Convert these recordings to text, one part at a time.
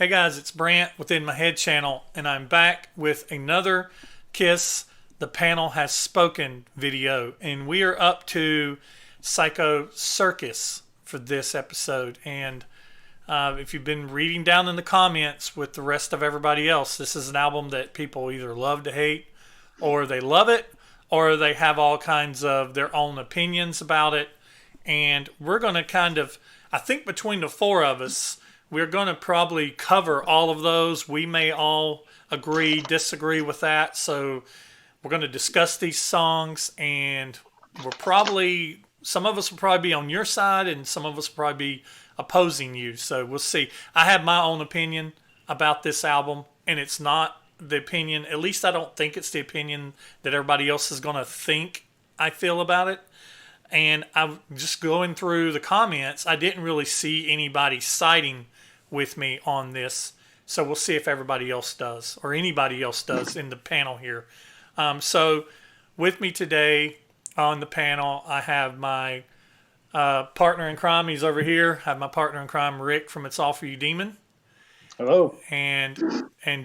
Hey guys, it's Brant within my head channel, and I'm back with another KISS The Panel Has Spoken video, and we are up to Psycho Circus for this episode. And if you've been reading down in the comments with the rest of everybody else, this is an album that people either love to hate, or they love it, or they have all kinds of their own opinions about it. And we're going to kind of, I think between the four of us, we're going to probably cover all of those. We may all agree, disagree with that. So we're going to discuss these songs, and we're probably, some of us will probably be on your side, and some of us will probably be opposing you. So we'll see. I have my own opinion about this album, and it's not the opinion, at least I don't think it's the opinion that everybody else is going to think I feel about it. And I'm just going through the comments. I didn't really see anybody siding with me on this. So we'll see if everybody else does, or anybody else does in the panel here. So with me today on the panel, I have my partner in crime. He's over here. I have my partner in crime, Rick from It's All For You Demon. Hello. And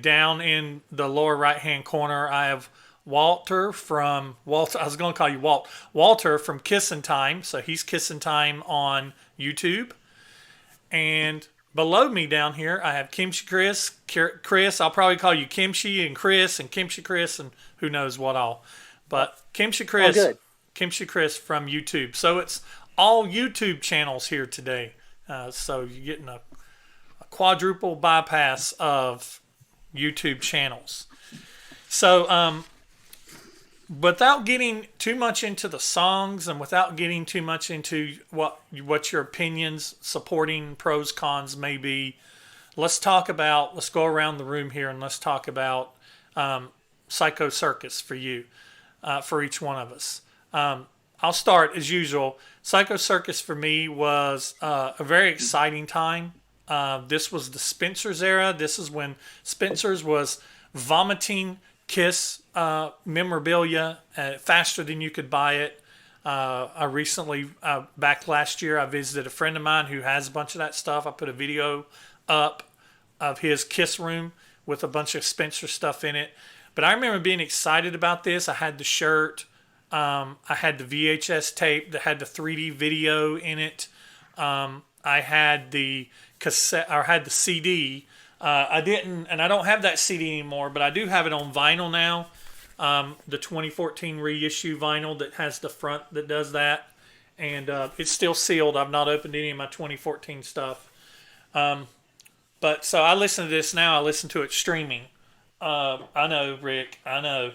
down in the lower right-hand corner, I have Walter from Walter. I was going to call you Walt. Walter from KissinTime. So he's KissinTime on YouTube. And below me down here, I have Kimchi Chris. Chris, I'll probably call you Kimchi and Kimchi Chris and who knows what all. But Kimchi Chris, Kimchi Chris from YouTube. So it's all YouTube channels here today. So you're getting a quadruple bypass of YouTube channels. So without getting too much into the songs and without getting too much into what your opinions, supporting pros, cons may be, let's go around the room here and let's talk about Psycho Circus for you, for each one of us. I'll start as usual. Psycho Circus for me was a very exciting time. This was the Spencer's era. This is when Spencer's was vomiting KISS memorabilia faster than you could buy it. I recently, back last year, I visited a friend of mine who has a bunch of that stuff. I put a video up of his KISS room with a bunch of Spencer stuff in it. But I remember being excited about this. I had the shirt. I had the VHS tape that had the 3D video in it. I had the cassette, or had the CD. I didn't, and I don't have that CD anymore, but I do have it on vinyl now. The 2014 reissue vinyl that has the front that does that. And it's still sealed. I've not opened any of my 2014 stuff. But so I listen to this now. I listen to it streaming. I know, Rick. I know,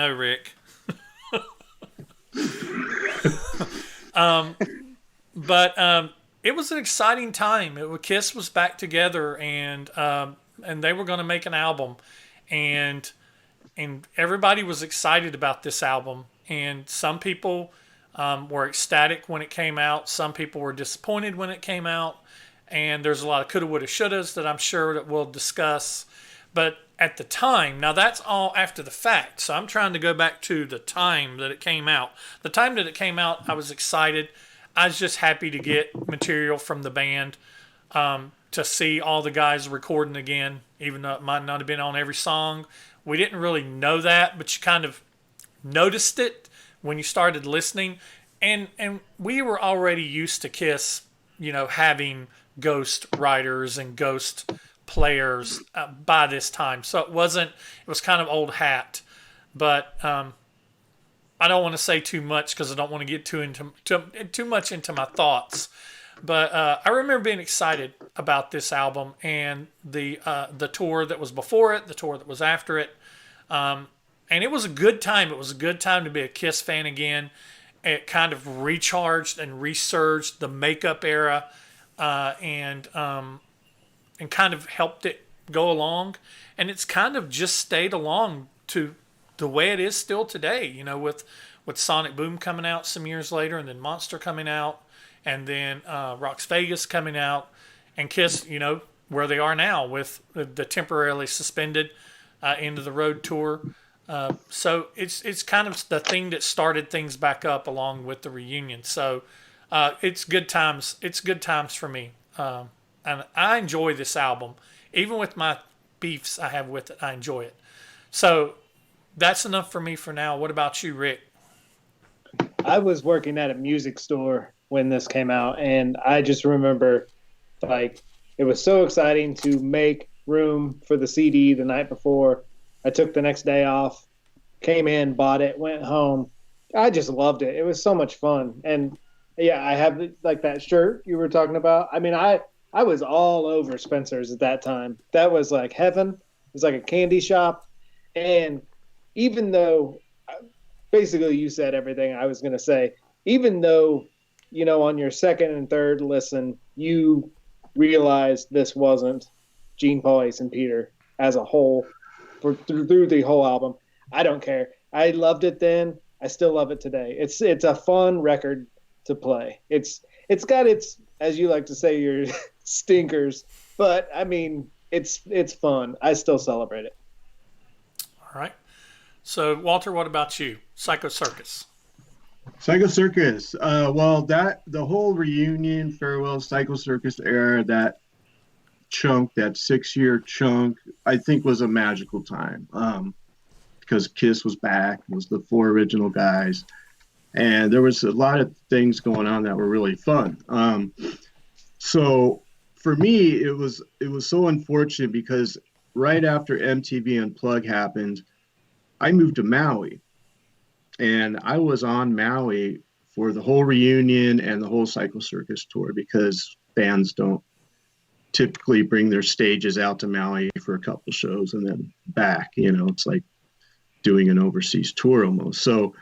Rick. But it was an exciting time. KISS was back together, and they were going to make an album, and everybody was excited about this album. And some people were ecstatic when it came out. Some people were disappointed when it came out. And there's a lot of coulda, woulda, shouldas that I'm sure that we'll discuss. But at the time, now that's all after the fact. So I'm trying to go back to the time that it came out. The time that it came out, I was excited. I was just happy to get material from the band, to see all the guys recording again, even though it might not have been on every song. We didn't really know that, but you kind of noticed it when you started listening. And we were already used to KISS, having ghost writers and ghost players by this time. So it was kind of old hat. But I don't want to say too much because I don't want to get too much into my thoughts. But I remember being excited about this album and the tour that was before it, the tour that was after it. And it was a good time. It was a good time to be a KISS fan again. It kind of recharged and resurged the makeup era, and kind of helped it go along. And it's kind of just stayed along to the way it is still today, with Sonic Boom coming out some years later, and then Monster coming out, and then Rox Vegas coming out, and KISS, where they are now with the temporarily suspended End of the Road tour. So it's kind of the thing that started things back up along with the reunion. So it's good times. It's good times for me. And I enjoy this album. Even with my beefs I have with it, I enjoy it. So that's enough for me for now. What about you, Rick? I was working at a music store when this came out, and I just remember like it was so exciting to make room for the CD the night before. I took the next day off, came in, bought it, went home. I just loved it. It was so much fun. And yeah, I have like that shirt you were talking about. I mean, I was all over Spencer's at that time. That was like heaven. It was like a candy shop. And even though basically you said everything I was going to say, even though, on your second and third listen, you realized this wasn't Gene, Paul, Ace, and Peter as a whole through the whole album. I don't care. I loved it then. I still love it today. It's a fun record to play. It's got its, as you like to say, your stinkers, but I mean it's fun. I still celebrate it. All right. So, Walter, what about you? Psycho Circus. Psycho Circus. Well, that the whole reunion, farewell, Psycho Circus era, that chunk, that 6-year chunk, I think was a magical time. Because Kiss was back, it was the 4 original guys, and there was a lot of things going on that were really fun. So for me, it was so unfortunate because right after MTV Unplugged happened, I moved to Maui, and I was on Maui for the whole reunion and the whole Psycho Circus tour because bands don't typically bring their stages out to Maui for a couple shows and then back. It's like doing an overseas tour almost. So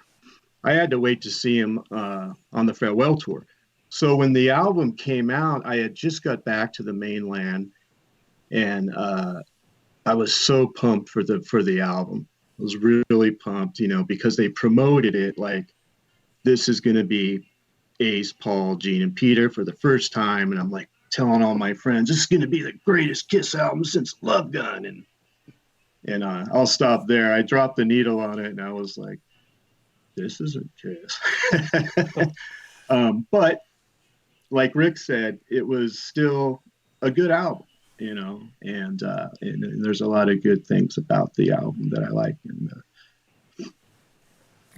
I had to wait to see him on the farewell tour. So when the album came out, I had just got back to the mainland, and I was so pumped for the album. I was really pumped, because they promoted it like this is going to be Ace, Paul, Gene, and Peter for the first time. And I'm like telling all my friends, this is going to be the greatest Kiss album since Love Gun. And I'll stop there. I dropped the needle on it, and I was like, this isn't Kiss. But like Rick said, it was still a good album, and there's a lot of good things about the album that I like. And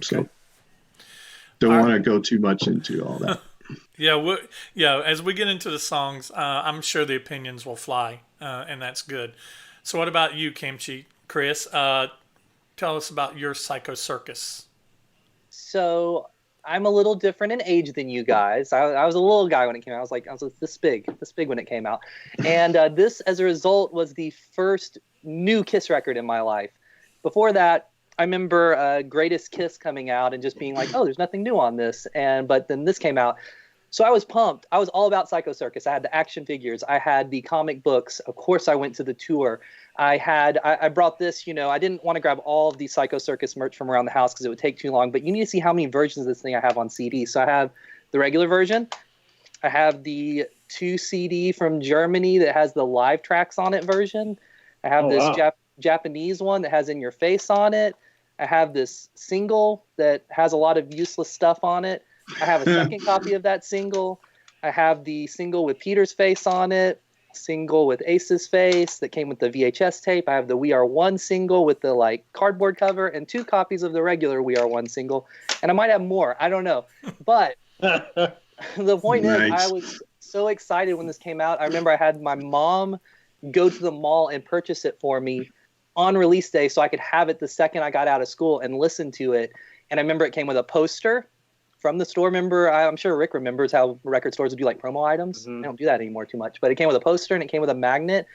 so don't want to go too much into all that. Yeah, as we get into the songs, I'm sure the opinions will fly, and that's good. So what about you, Kimchi Chris? Tell us about your Psycho Circus. So I'm a little different in age than you guys. I was a little guy when it came out. I was this big when it came out. And this, as a result, was the first new Kiss record in my life. Before that, I remember Greatest Kiss coming out and just being like, oh, there's nothing new on this. But then this came out. So I was pumped. I was all about Psycho Circus. I had the action figures. I had the comic books. Of course, I went to the tour. I brought this, I didn't want to grab all of the Psycho Circus merch from around the house because it would take too long. But you need to see how many versions of this thing I have on CD. So I have the regular version. I have the 2 CD from Germany that has the live tracks on it version. I have Japanese one that has In Your Face on it. I have this single that has a lot of useless stuff on it. I have a second copy of that single. I have the single with Peter's face on it, single with Ace's face that came with the VHS tape. I have the We Are One single with the cardboard cover, and 2 copies of the regular We Are One single. And I might have more. I don't know. But the point is, I was so excited when this came out. I remember I had my mom go to the mall and purchase it for me on release day so I could have it the second I got out of school and listen to it. And I remember it came with a poster from the store. I'm sure Rick remembers how record stores would do promo items. Mm-hmm. They don't do that anymore too much. But it came with a poster and it came with a magnet.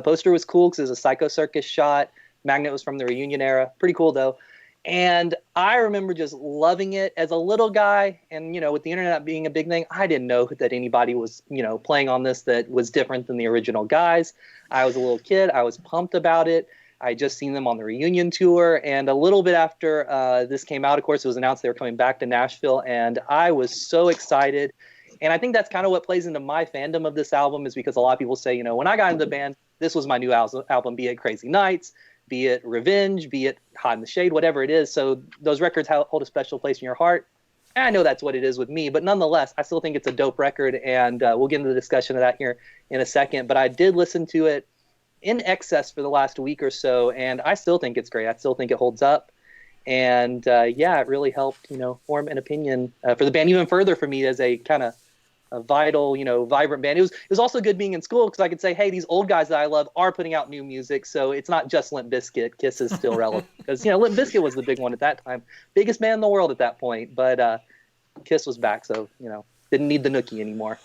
Poster was cool because it was a Psycho Circus shot. Magnet was from the reunion era. Pretty cool though. And I remember just loving it as a little guy. And, with the internet being a big thing, I didn't know that anybody was, playing on this that was different than the original guys. I was a little kid. I was pumped about it. I just seen them on the reunion tour, and a little bit after this came out, of course, it was announced they were coming back to Nashville, and I was so excited. And I think that's kind of what plays into my fandom of this album, is because a lot of people say, when I got into the band, this was my new album, be it Crazy Nights, be it Revenge, be it Hot in the Shade, whatever it is. So those records hold a special place in your heart. And I know that's what it is with me, but nonetheless, I still think it's a dope record, and we'll get into the discussion of that here in a second. But I did listen to it in excess for the last week or so, and I still think it's great. I still think it holds up. And yeah, it really helped, form an opinion for the band even further for me as a kind of a vital, vibrant band. It was also good being in school because I could say, hey, these old guys that I love are putting out new music, so it's not just Limp Bizkit. KISS is still relevant because Limp Bizkit was the big one at that time, biggest band in the world at that point. But KISS was back, so didn't need the nookie anymore.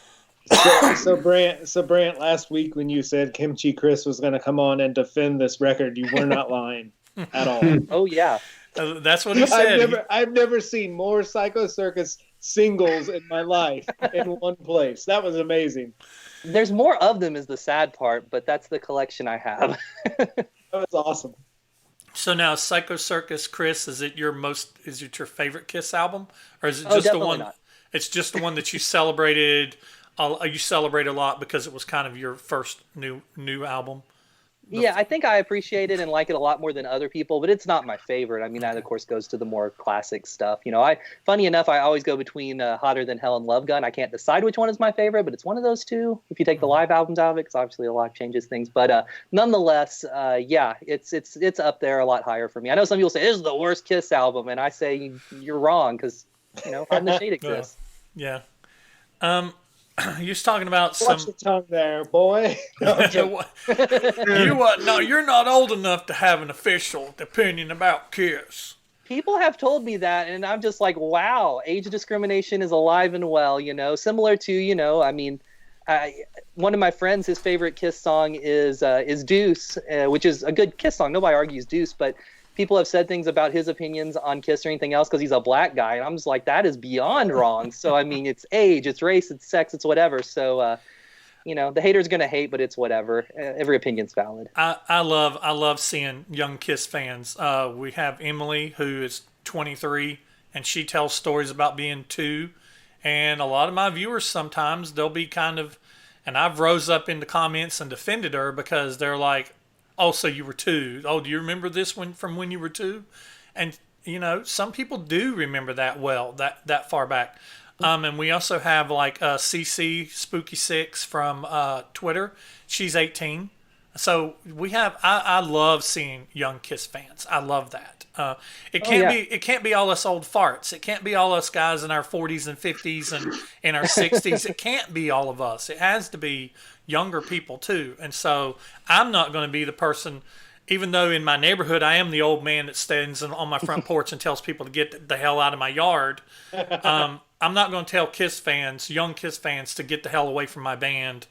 So Brant, last week when you said Kimchi Chris was going to come on and defend this record, you were not lying at all. Oh yeah. That's what he said. I've never seen more Psycho Circus singles in my life in one place. That was amazing. There's more of them is the sad part, but that's the collection I have. That was awesome. So now Psycho Circus, Chris, is it your favorite KISS album? Or is it just the one? Not. It's just the one that you celebrated. You celebrate a lot because it was kind of your first new album. Yeah, I think I appreciate it and like it a lot more than other people, but it's not my favorite. I mean, that of course goes to the more classic stuff. Funny enough, I always go between Hotter Than Hell and Love Gun. I can't decide which one is my favorite, but it's one of those two. If you take the live albums out of it, because obviously a lot changes things. But nonetheless, yeah, it's up there a lot higher for me. I know some people say this is the worst KISS album, and I say you're wrong because Hide the Shade exists. Yeah. You was talking about Watch the tongue there, boy. No, you're not old enough to have an official opinion about KISS. People have told me that, and I'm just like, wow, age discrimination is alive and well. Similar to one of my friends, his favorite KISS song is Deuce, which is a good KISS song. Nobody argues Deuce, but people have said things about his opinions on KISS or anything else because he's a black guy, and I'm just like, that is beyond wrong. So it's age, it's race, it's sex, it's whatever. So the hater's gonna hate, but it's whatever. Every opinion's valid. I love seeing young KISS fans. We have Emily, who is 23, and she tells stories about being 2. And a lot of my viewers sometimes they'll be kind of, and I've rose up in the comments and defended her because they're like, oh, so you were 2. Oh, do you remember this one from when you were 2? And, some people do remember that well, that far back. And we also have like CC Spooky 6 from Twitter. She's 18. So we have, I love seeing young KISS fans. I love that. It can't be all us old farts. It can't be all us guys in our 40s and 50s and in our 60s. It can't be all of us. It has to be younger people too. And so I'm not going to be the person, even though in my neighborhood I am the old man that stands on my front porch and tells people to get the hell out of my yard. I'm not going to tell young KISS fans to get the hell away from my band.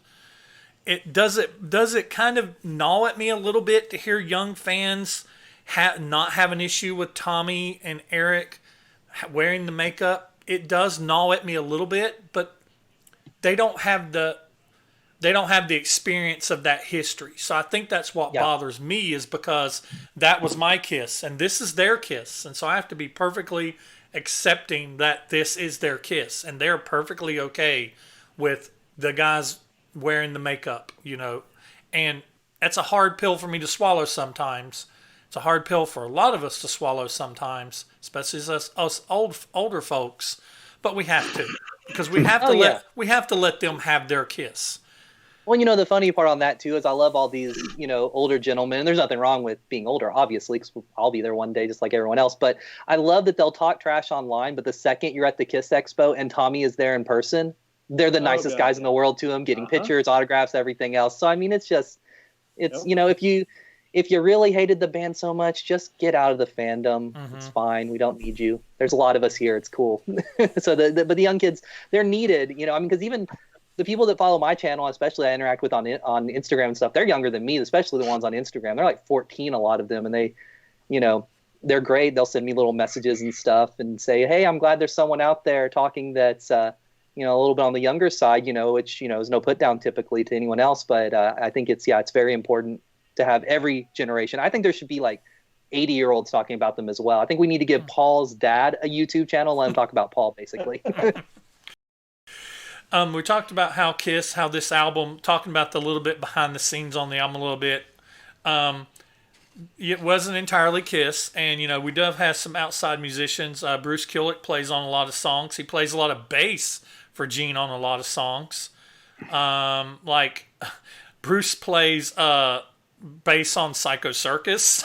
Does it kind of gnaw at me a little bit to hear young fans not have an issue with Tommy and Eric wearing the makeup? It does gnaw at me a little bit, but they don't have the experience of that history. So I think that's what bothers me, is because that was my KISS and this is their KISS. And so I have to be perfectly accepting that this is their KISS and they're perfectly okay with the guys wearing the makeup, and that's a hard pill for me to swallow sometimes. It's a hard pill for a lot of us to swallow sometimes, especially us older folks, but we have to, because we have to let them have their KISS. Well, the funny part on that too is I love all these, older gentlemen, and there's nothing wrong with being older, obviously, because I'll be there one day just like everyone else. But I love that they'll talk trash online, but the second you're at the KISS Expo and Tommy is there in person, they're the nicest guys in the world to him, getting pictures, autographs, everything else. So it's just, if you really hated the band so much, just get out of the fandom. Mm-hmm. It's fine. We don't need you. There's a lot of us here. It's cool. So but the young kids, they're needed. Because even the people that follow my channel, especially I interact with on Instagram and stuff, they're younger than me, especially the ones on Instagram. They're like 14, a lot of them, and they, they're great. They'll send me little messages and stuff and say, hey, I'm glad there's someone out there talking that's a little bit on the younger side, which, is no put down typically to anyone else. But I think it's very important to have every generation. I think there should be like 80-year-olds talking about them as well. I think we need to give Paul's dad a YouTube channel, let him talk about Paul, basically. We talked about how this album, talking about the little bit behind the scenes on the album a little bit. It wasn't entirely KISS, and we do have some outside musicians. Bruce Kulick plays on a lot of songs. He plays a lot of bass for Gene on a lot of songs. Like Bruce plays bass on Psycho Circus.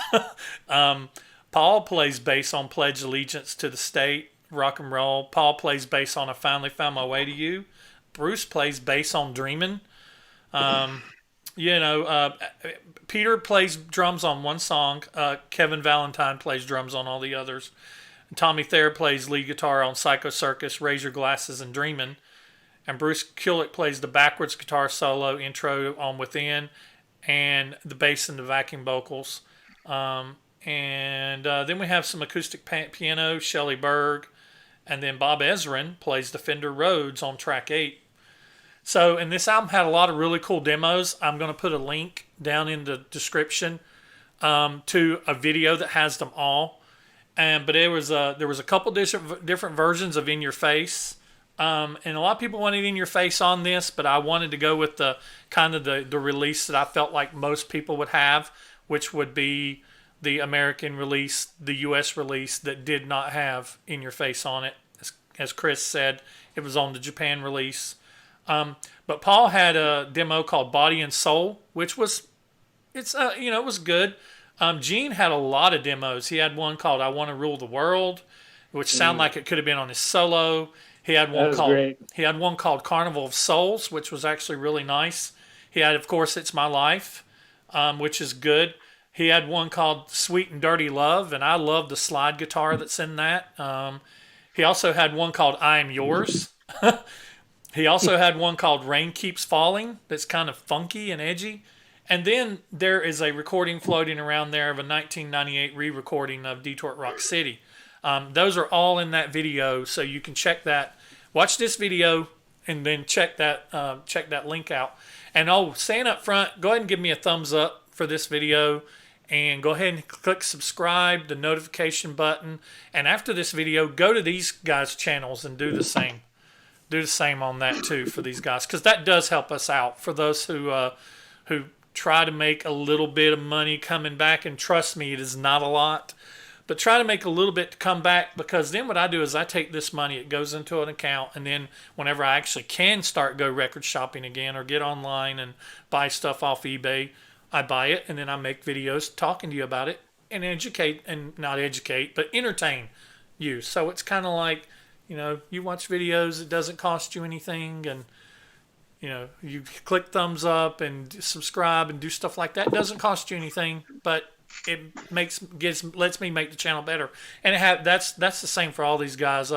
Paul plays bass on Pledge Allegiance to the State, Rock and Roll. Paul plays bass on I Finally Found My Way to You. Bruce plays bass on Dreamin'. Peter plays drums on one song. Kevin Valentine plays drums on all the others. Tommy Thayer plays lead guitar on Psycho Circus, Raise Your Glasses, and Dreamin'. And Bruce Kulick plays the backwards guitar solo intro on Within, and the bass and the backing vocals. Then we have some acoustic piano, Shelley Berg, and then Bob Ezrin plays the Fender Rhodes on track 8. So, and this album had a lot of really cool demos. I'm going to put a link down in the description to a video that has them all. But there was a couple different versions of In Your Face. And a lot of people wanted In Your Face on this, but I wanted to go with the kind of the release that I felt like most people would have, which would be the American release, the US release that did not have In Your Face on it. As Chris said, it was on the Japan release. But Paul had a demo called Body and Soul, which was, it was good. Gene had a lot of demos. He had one called I Want to Rule the World, which sounded like it could have been on his solo. He had one called Carnival of Souls, which was actually really nice. He had, of course, It's My Life, which is good. He had one called Sweet and Dirty Love, and I love the slide guitar that's in that. He also had one called I Am Yours. He also had one called Rain Keeps Falling that's kind of funky and edgy. And then there is a recording floating around there of a 1998 re-recording of Detroit Rock City. Those are all in that video, so you can check that. Watch this video and then check that link out. And saying up front, go ahead and give me a thumbs up for this video, and go ahead and click subscribe, the notification button. And after this video, go to these guys' channels and do the same. Do the same on that too for these guys, because that does help us out for those who try to make a little bit of money coming back. And trust me, it is not a lot. But try to make a little bit to come back, because then what I do is I take this money, it goes into an account, and then whenever I actually can go record shopping again or get online and buy stuff off eBay, I buy it, and then I make videos talking to you about it and not educate, but entertain you. So it's kind of like, you watch videos, it doesn't cost you anything, and you click thumbs up and subscribe and do stuff like that. It doesn't cost you anything, but it lets me make the channel better. And that's the same for all these guys.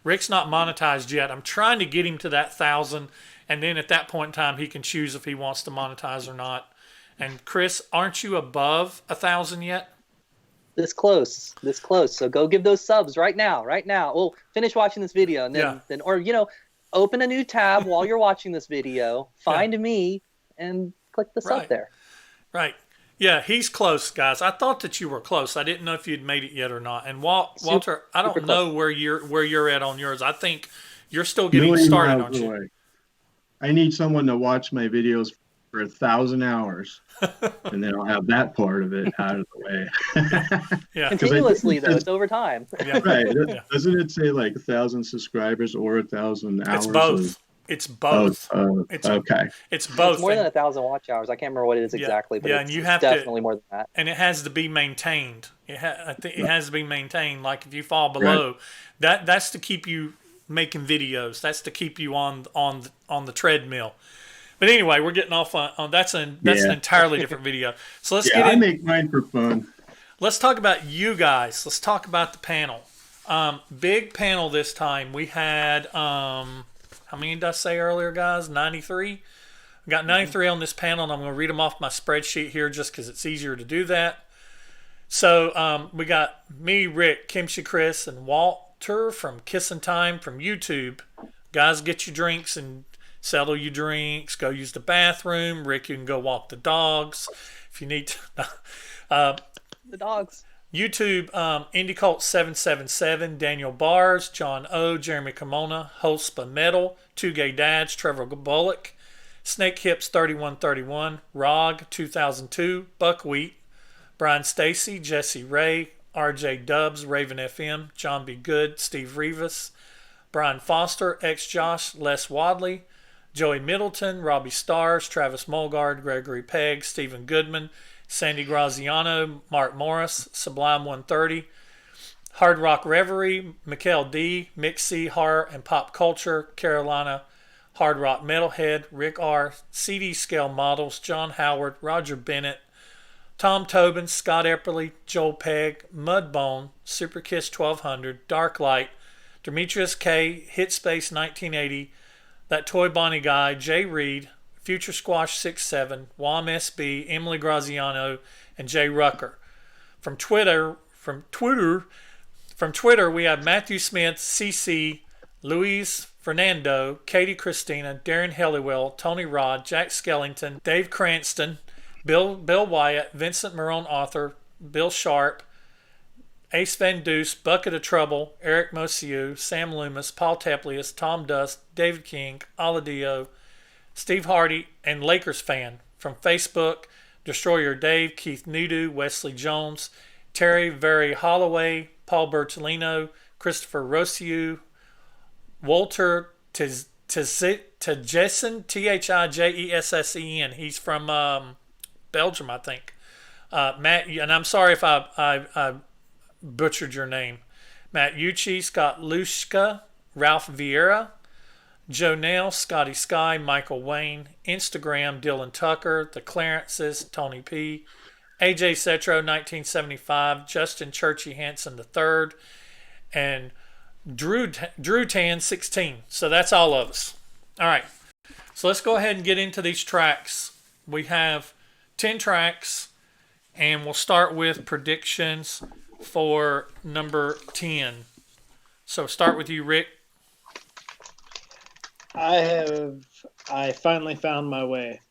Rick's not monetized yet. I'm trying to get him to that 1,000, and then at that point in time, he can choose if he wants to monetize or not. And Chris, aren't you above 1,000 yet? This close. So go give those subs right now. Well, finish watching this video, and then open a new tab while you're watching this video. Find me and click the sub there. Right. Yeah, he's close, guys. I thought that you were close. I didn't know if you'd made it yet or not. And Walter, I don't know where you're at on yours. I think you're still getting started, aren't you? I need someone to watch my videos for 1,000 hours, and then I'll have that part of it out of the way. Yeah, continuously though. It's over time. Yeah. Right? Doesn't it say like 1,000 subscribers or 1,000 hours? It's both. It's both. Okay. It's both. It's more than 1,000 watch hours. I can't remember what it is exactly, but and you have definitely more than that. And it has to be maintained. I think it has to be maintained. Like if you fall below, that's to keep you making videos. That's to keep you on the treadmill. But anyway, we're getting off on that's an entirely different video. So let's get in. I make mine for fun. Let's talk about you guys. Let's talk about the panel. Big panel this time. We had how many did I say earlier, guys? 93. We got 93 on this panel, and I'm going to read them off my spreadsheet here just because it's easier to do that. So we got me, Rick, Kimchi Chris, and Walter from KissinTime from YouTube. Guys, get your drinks and settle your drinks. Go use the bathroom. Rick, you can go walk the dogs if you need to. The dogs. YouTube, Indie Cult 777, Daniel Bars, John O, Jeremy Kimona, Hospa Metal, Two Gay Dads, Trevor Bullock, Snake Hips 3131, Rog 2002, Buckwheat, Brian Stacy, Jesse Ray, RJ Dubs, Raven FM, John B. Good, Steve Rivas, Brian Foster, X Josh, Les Wadley, Joey Middleton, Robbie Stars, Travis Mulgard, Gregory Pegg, Stephen Goodman, Sandy Graziano, Mark Morris, Sublime 130, Hard Rock Reverie, Mikkel D, Mixie, Horror and Pop Culture, Carolina, Hard Rock Metalhead, Rick R, CD Scale Models, John Howard, Roger Bennett, Tom Tobin, Scott Epperly, Joel Pegg, Mudbone, Super Kiss 1200, Darklight, Demetrius K, Hitspace 1980, That Toy Bonnie Guy, Jay Reed, Future Squash 67, Wam SB, Emily Graziano, and Jay Rucker. From Twitter, we have Matthew Smith, CC, Luis Fernando, Katie Christina, Darren Helliwell, Tony Rod, Jack Skellington, Dave Cranston, Bill Wyatt, Vincent Marone Author, Bill Sharp, Ace Van Deuce, Bucket of Trouble, Eric Mosiu, Sam Loomis, Paul Teplius, Tom Dust, David King, Aladio, Steve Hardy, and Lakers Fan. From Facebook, Destroyer Dave, Keith Nudu, Wesley Jones, Terry Very Holloway, Paul Bertolino, Christopher Rosiu, Walter Tijesen, Thijesen. He's from Belgium, I think. Matt, and I'm sorry if I butchered your name. Matt Ucci, Scott Lushka, Ralph Vieira, Joe Nail, Scotty Sky, Michael Wayne, Instagram, Dylan Tucker, The Clarences, Tony P, AJ Cetro, 1975, Justin Churchy Hansen III, and Drew Tan, 16. So that's all of us. All right. So let's go ahead and get into these tracks. We have 10 tracks, and we'll start with predictions for number 10. So start with you, Rick. I finally found my way.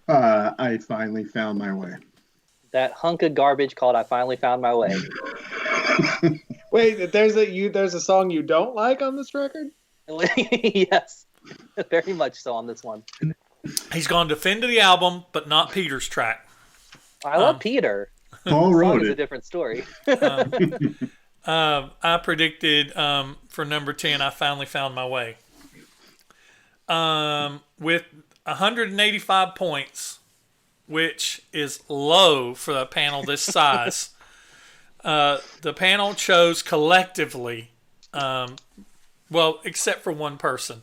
I finally found my way. That hunk of garbage called I Finally Found My Way. Wait, there's a song you don't like on this record? Yes, very much so on this one. He's going to defend the album, but not Peter's track. I love Peter. Paul wrote It's a it. different story. I predicted for number 10, I finally found my way. With 185 points, which is low for a panel this size. The panel chose collectively, well, except for one person,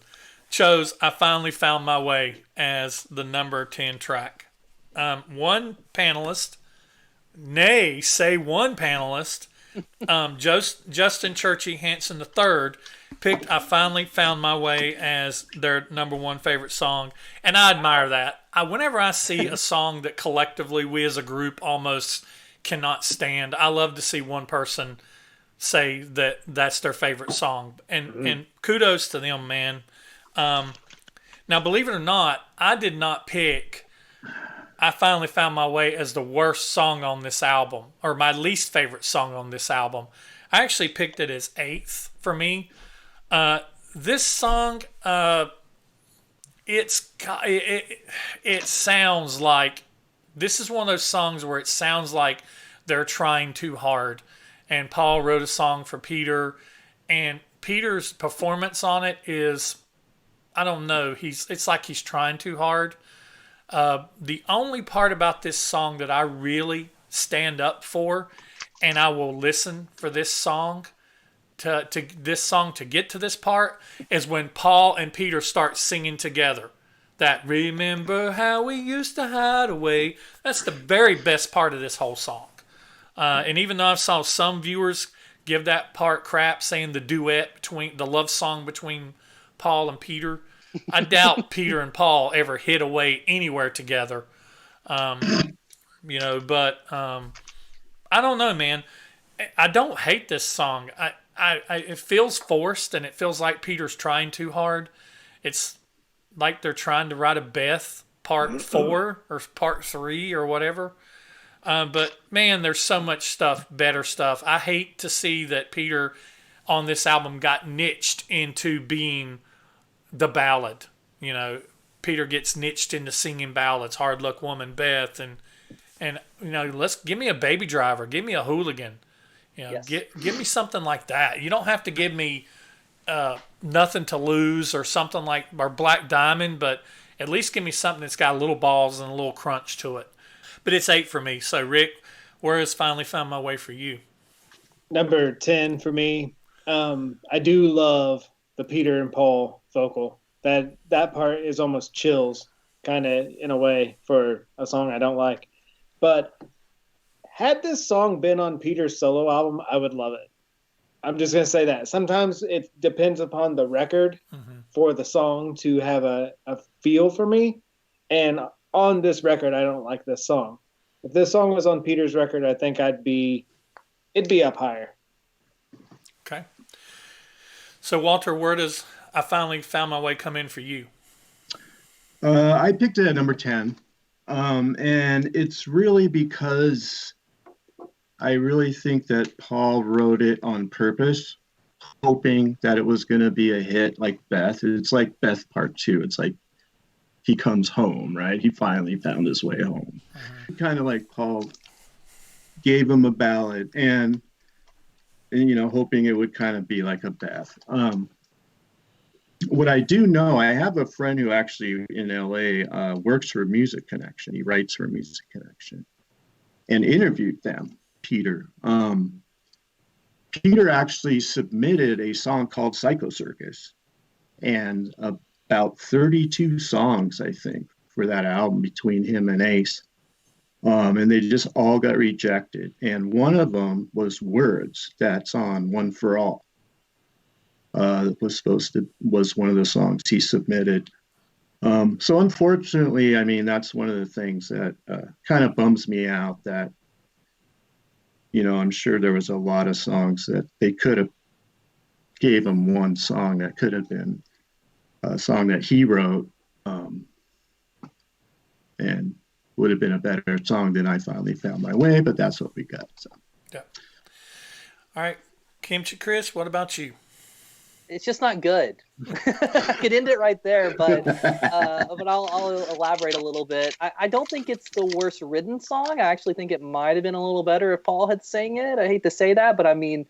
chose I Finally Found My Way as the number 10 track. One panelist, one panelist, Justin Churchy Hansen III, picked I Finally Found My Way as their number one favorite song. And I admire that. Whenever I see a song that collectively we as a group almost cannot stand, I love to see one person say that that's their favorite song. And kudos to them, man. Now, believe it or not, I did not pick I Finally Found My Way as the worst song on this album, or my least favorite song on this album. I actually picked it as 8th for me. This song, it sounds like, this is one of those songs where it sounds like they're trying too hard. And Paul wrote a song for Peter, and Peter's performance on it is, I don't know, it's like he's trying too hard. The only part about this song that I really stand up for, and I will listen for this song to get to this part, is when Paul and Peter start singing together. That remember how we used to hide away. That's the very best part of this whole song. And even though I saw some viewers give that part crap, saying the duet between the love song between Paul and Peter, I doubt Peter and Paul ever hid away anywhere together. But I don't know, man. I don't hate this song. It feels forced, and it feels like Peter's trying too hard. It's like they're trying to write a Beth part 4 or part 3 or whatever. But man, there's so much better stuff. I hate to see that Peter on this album got niched into being the ballad. You know, Peter gets niched into singing ballads, Hard Luck Woman, Beth, and let's give me a Baby Driver, give me a Hooligan. Yes. Give me something like that. You don't have to give me Nothing to Lose or something like, or Black Diamond, but at least give me something that's got a little balls and a little crunch to it. But it's 8 for me. So Rick, where has Finally Found My Way for you? Number 10 for me. I do love the Peter and Paul vocal. That part is almost chills, kind of in a way, for a song I don't like. But had this song been on Peter's solo album, I would love it. I'm just going to say that. Sometimes it depends upon the record for the song to have a feel for me. And on this record, I don't like this song. If this song was on Peter's record, I think it'd be up higher. Okay. So Walter, where does I Finally Found My Way come in for you? I picked it at number 10. And it's really because I really think that Paul wrote it on purpose, hoping that it was going to be a hit like Beth. It's like Beth Part 2. It's like he comes home, right? He finally found his way home. Kind of like Paul gave him a ballad and hoping it would kind of be like a Beth. What I do know, I have a friend who actually in LA works for Music Connection. He writes for Music Connection and interviewed them. Peter. Peter actually submitted a song called Psycho Circus and about 32 songs, I think, for that album between him and Ace. And they just all got rejected. And one of them was Words, that's on One for All. Was one of the songs he submitted. So unfortunately, I mean, that's one of the things that kind of bums me out that, I'm sure there was a lot of songs that they could have gave him one song that could have been a song that he wrote and would have been a better song than I Finally Found My Way, but that's what we got. So. Yeah. All right. Kimchi Chris, what about you? It's just not good. I could end it right there, but I'll elaborate a little bit. I don't think it's the worst written song. I actually think it might have been a little better if Paul had sang it. I hate to say that, but I mean,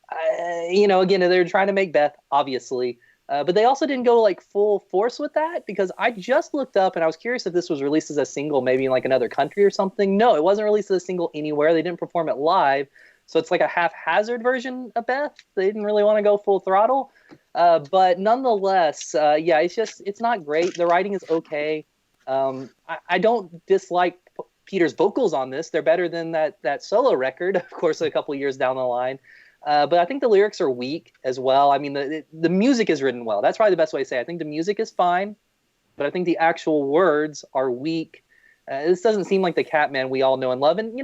again, they're trying to make Beth, obviously. But they also didn't go like full force with that, because I just looked up and I was curious if this was released as a single, maybe in like another country or something. No, it wasn't released as a single anywhere. They didn't perform it live. So it's like a haphazard version of Beth. They didn't really want to go full throttle. But nonetheless, it's not great. The writing is okay. I don't dislike Peter's vocals on this. They're better than that solo record, of course, a couple years down the line. But I think the lyrics are weak as well. I mean, the music is written well. That's probably the best way to say it. I think the music is fine, but I think the actual words are weak. This doesn't seem like the Catman we all know and love. And,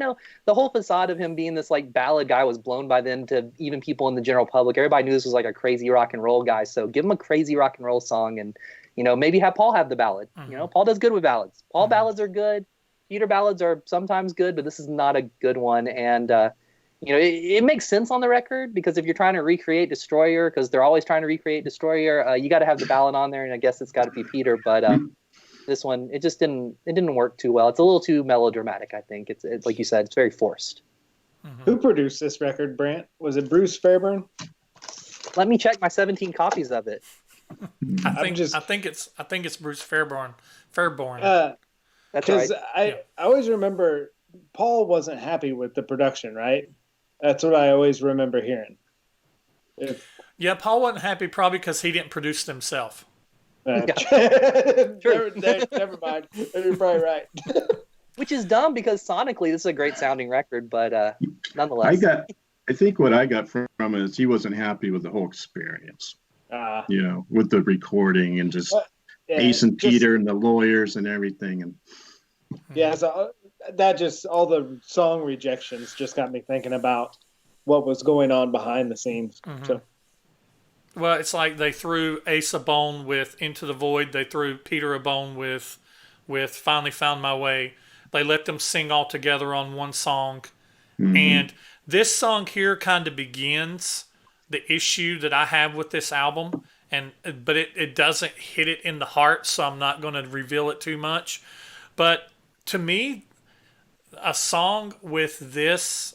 the whole facade of him being this like ballad guy was blown by then to even people in the general public. Everybody knew this was like a crazy rock and roll guy. So give him a crazy rock and roll song and, maybe have Paul have the ballad. Paul does good with ballads. Paul ballads are good. Peter ballads are sometimes good, but this is not a good one. And, it makes sense on the record, because if you're trying to recreate Destroyer, because they're always trying to recreate Destroyer, you got to have the ballad on there. And I guess it's got to be Peter. But, this one, it didn't work too well. It's a little too melodramatic, I think. It's like you said, it's very forced. Who produced this record, Brant? Was it Bruce Fairbairn? Let me check my 17 copies of it. I think it's Bruce Fairbairn. That's right. I always remember Paul wasn't happy with the production, right? That's what I always remember hearing. Yeah, Paul wasn't happy probably because he didn't produce it himself. True. Never mind. You're probably right. Which is dumb, because sonically this is a great sounding record, but nonetheless. I think what I got from him is he wasn't happy with the whole experience. With the recording and just Ace and Peter and the lawyers and everything. And yeah, so that just, all the song rejections just got me thinking about what was going on behind the scenes. So. Well, it's like they threw Ace a bone with Into the Void. They threw Peter a bone with Finally Found My Way. They let them sing all together on one song. And this song here kind of begins the issue that I have with this album. But it doesn't hit it in the heart, so I'm not going to reveal it too much. But to me, a song with this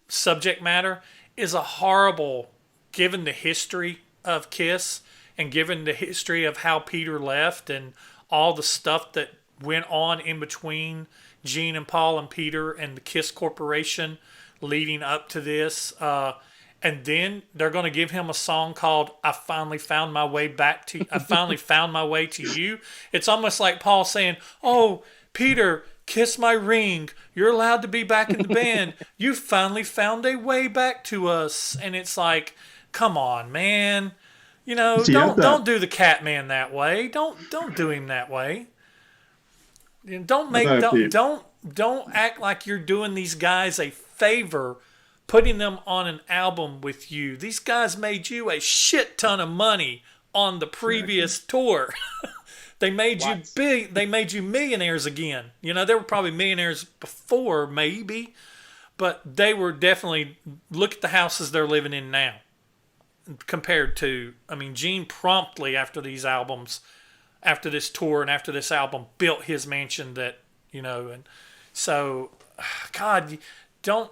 subject matter is a horrible, given the history of KISS and given the history of how Peter left and all the stuff that went on in between Gene and Paul and Peter and the KISS Corporation leading up to this. And then they're going to give him a song called I Finally Found My Way Back to I Finally Found My Way to You. It's almost like Paul saying, "Oh, Peter, kiss my ring. You're allowed to be back in the band. You finally found a way back to us." And it's like, come on, man. You know, don't do the Catman that way. Don't do him that way. Don't act like you're doing these guys a favor putting them on an album with you. These guys made you a shit ton of money on the previous tour. They made you big. They made you millionaires again. You know, they were probably millionaires before, maybe, but they were definitely, look at the houses they're living in now compared to, I mean, Gene promptly after these albums, after this tour and after this album, built his mansion that, you know, and so, God, don't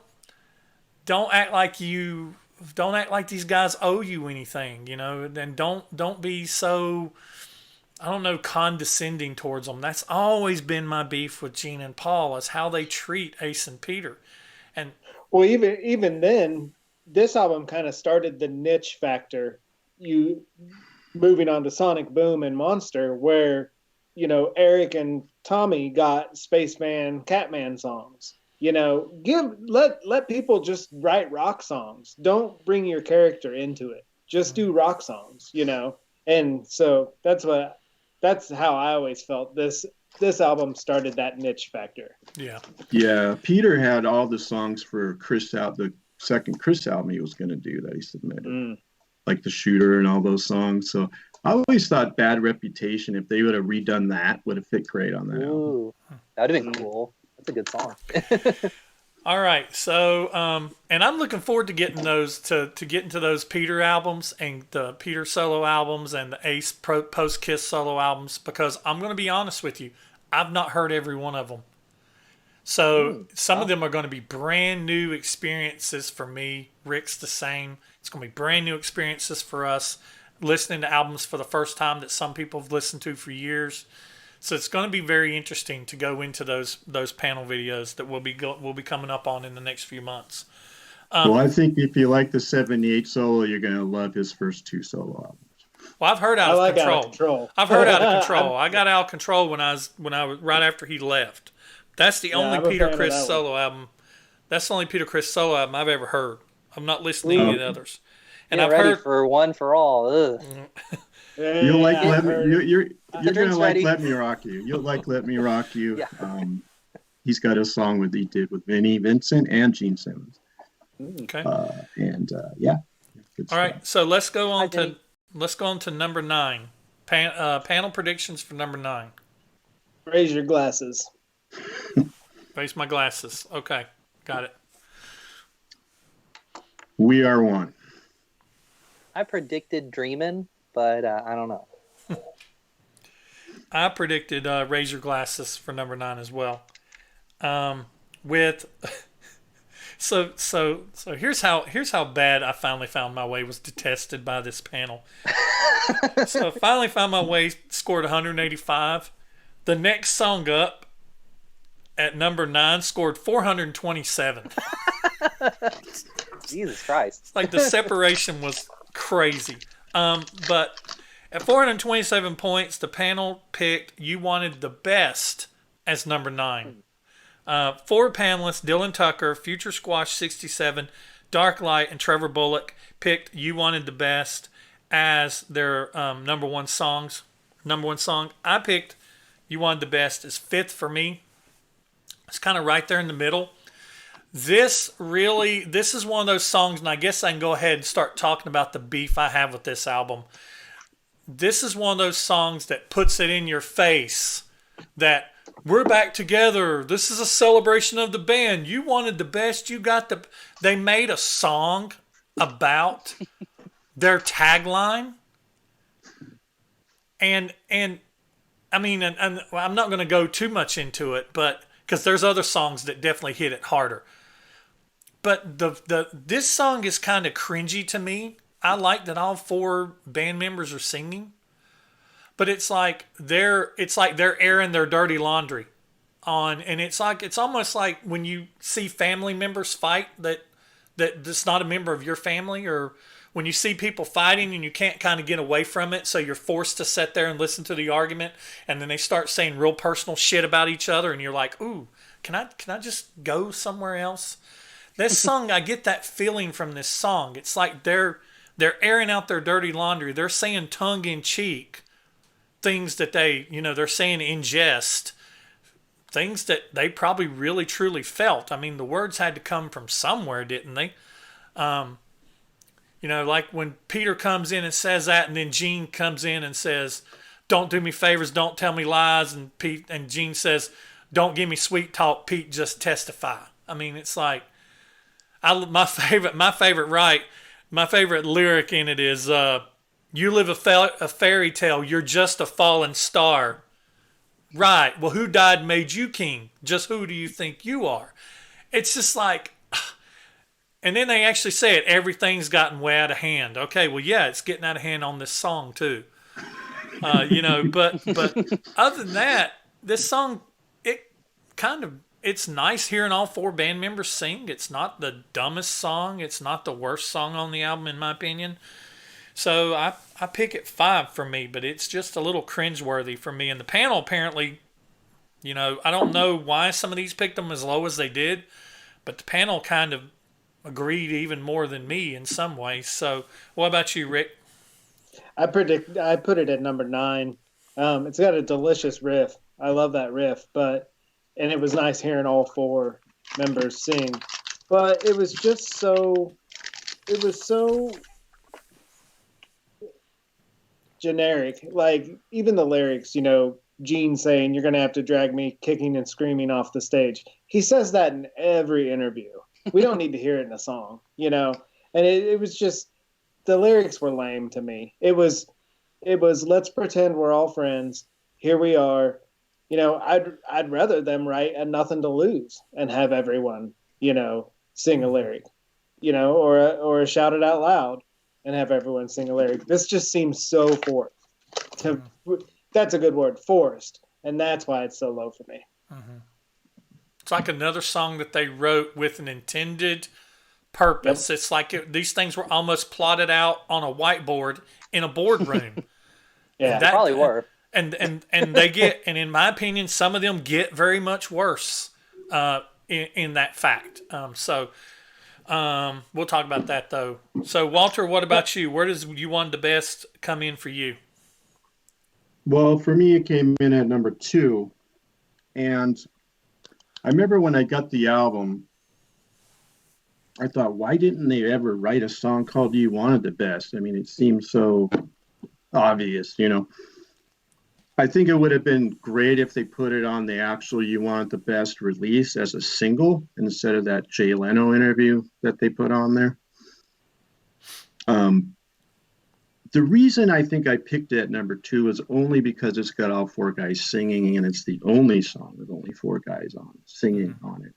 act like these guys owe you anything, you know, and don't be so, I don't know, condescending towards them. That's always been my beef with Gene and Paul, is how they treat Ace and Peter. And well, even then, this album kind of started the niche factor. You moving on to Sonic Boom and Monster, where, you know, Eric and Tommy got Spaceman, Catman songs. You know, let people just write rock songs. Don't bring your character into it. Just do rock songs, you know. And so that's how I always felt. This album started that niche factor. Yeah. Yeah. Peter had all the songs for the second Chris album he was going to do that he submitted, like The Shooter and all those songs. So I always thought Bad Reputation, if they would have redone that, would have fit great on that album. That would have been cool. That's a good song. All right, so and I'm looking forward to getting those to get into those Peter albums and the Peter solo albums and the Ace post Kiss solo albums, because I'm going to be honest with you, I've not heard every one of them. So some of them are going to be brand new experiences for me. Rick's the same. It's going to be brand new experiences for us, listening to albums for the first time that some people have listened to for years. So it's going to be very interesting to go into those panel videos that we'll be coming up on in the next few months. Well, I think if you like the 78 solo, you're going to love his first two solo albums. Well, I've heard Out of Control. I've heard Out of Control. I got Out of Control when I was right after he left. That's the only Peter Chris solo album. That's the only Peter Chris solo album I've ever heard. I'm not listening to any of the others. And I've heard for One for All. Ugh. You'll like you're gonna like Let Me Rock You. You'll like Let Me Rock You. Yeah. He's got a song he did with Vinnie Vincent and Gene Simmons. Okay. Yeah. All right. So let's go on to number 9. Panel predictions for number 9. Raise your glasses. Raise my glasses. Okay. Got it. We Are One. I predicted Dreamin', but I don't know. I predicted Raise Your Glasses for number 9 as well. So here's how bad I Finally Found My Way was detested by this panel. So Finally Found My Way scored 185. The next song up at number 9 scored 427. Jesus Christ. Like the separation was crazy. But at 427 points, the panel picked You Wanted the Best as number 9. 4 panelists, Dylan Tucker, Future Squash 67, Dark Light, and Trevor Bullock picked You Wanted the Best as their number one song. I picked You Wanted the Best as 5th for me. It's kind of right there in the middle. This is one of those songs, and I guess I can go ahead and start talking about the beef I have with this album. This is one of those songs that puts it in your face that we're back together. This is a celebration of the band. You wanted the best. You got the... They made a song about their tagline. And I mean, and I'm not going to go too much into it, but because there's other songs that definitely hit it harder. But this song is kind of cringy to me. I like that all 4 band members are singing, but it's like they're airing their dirty laundry on, and it's almost like when you see family members fight that's not a member of your family, or when you see people fighting and you can't kind of get away from it, so you're forced to sit there and listen to the argument, and then they start saying real personal shit about each other, and you're like, ooh, can I just go somewhere else? This song, I get that feeling from this song. It's like they're airing out their dirty laundry. They're saying tongue in cheek things that they're saying in jest, things that they probably really truly felt. I mean, the words had to come from somewhere, didn't they? Like when Peter comes in and says that, and then Gene comes in and says, "Don't do me favors, don't tell me lies," and Gene says, "Don't give me sweet talk, Pete, just testify." I mean, it's like my favorite lyric in it is, "You live a fairy tale, you're just a fallen star." Right. Well, who died and made you king? Just who do you think you are? It's just like, and then they actually say it, everything's gotten way out of hand. Okay, well, yeah, it's getting out of hand on this song too. But other than that, this song, it's nice hearing all four band members sing. It's not the dumbest song. It's not the worst song on the album, in my opinion. So I pick it 5 for me, but it's just a little cringeworthy for me. And the panel apparently, I don't know why some of these picked them as low as they did, but the panel kind of agreed even more than me in some ways. So what about you, Rick? I put it at number 9. It's got a delicious riff. I love that riff, and it was nice hearing all 4 members sing, but it was so generic. Like, even the lyrics, Gene saying, "You're going to have to drag me kicking and screaming off the stage." He says that in every interview. We don't need to hear it in a song, and it was just, the lyrics were lame to me. It was let's pretend we're all friends. Here we are. I'd rather them write a Nothing to Lose and have everyone, sing a lyric, or a Shout It Out Loud and have everyone sing a lyric. This just seems so forced. That's a good word, forced, and that's why it's so low for me. Mm-hmm. It's like another song that they wrote with an intended purpose. Yep. It's like these things were almost plotted out on a whiteboard in a boardroom. Yeah, they probably were. And they get, and in my opinion, some of them get very much worse in that fact. So we'll talk about that though. So Walter, what about you? Where does You Want the Best come in for you? Well, for me, it came in at number 2. And I remember when I got the album, I thought, why didn't they ever write a song called You Wanted the Best? I mean, it seems so obvious, I think it would have been great if they put it on the actual You Want the Best release as a single instead of that Jay Leno interview that they put on there. The reason I think I picked it at number 2 is only because it's got all 4 guys singing, and it's the only song with only 4 guys singing on it.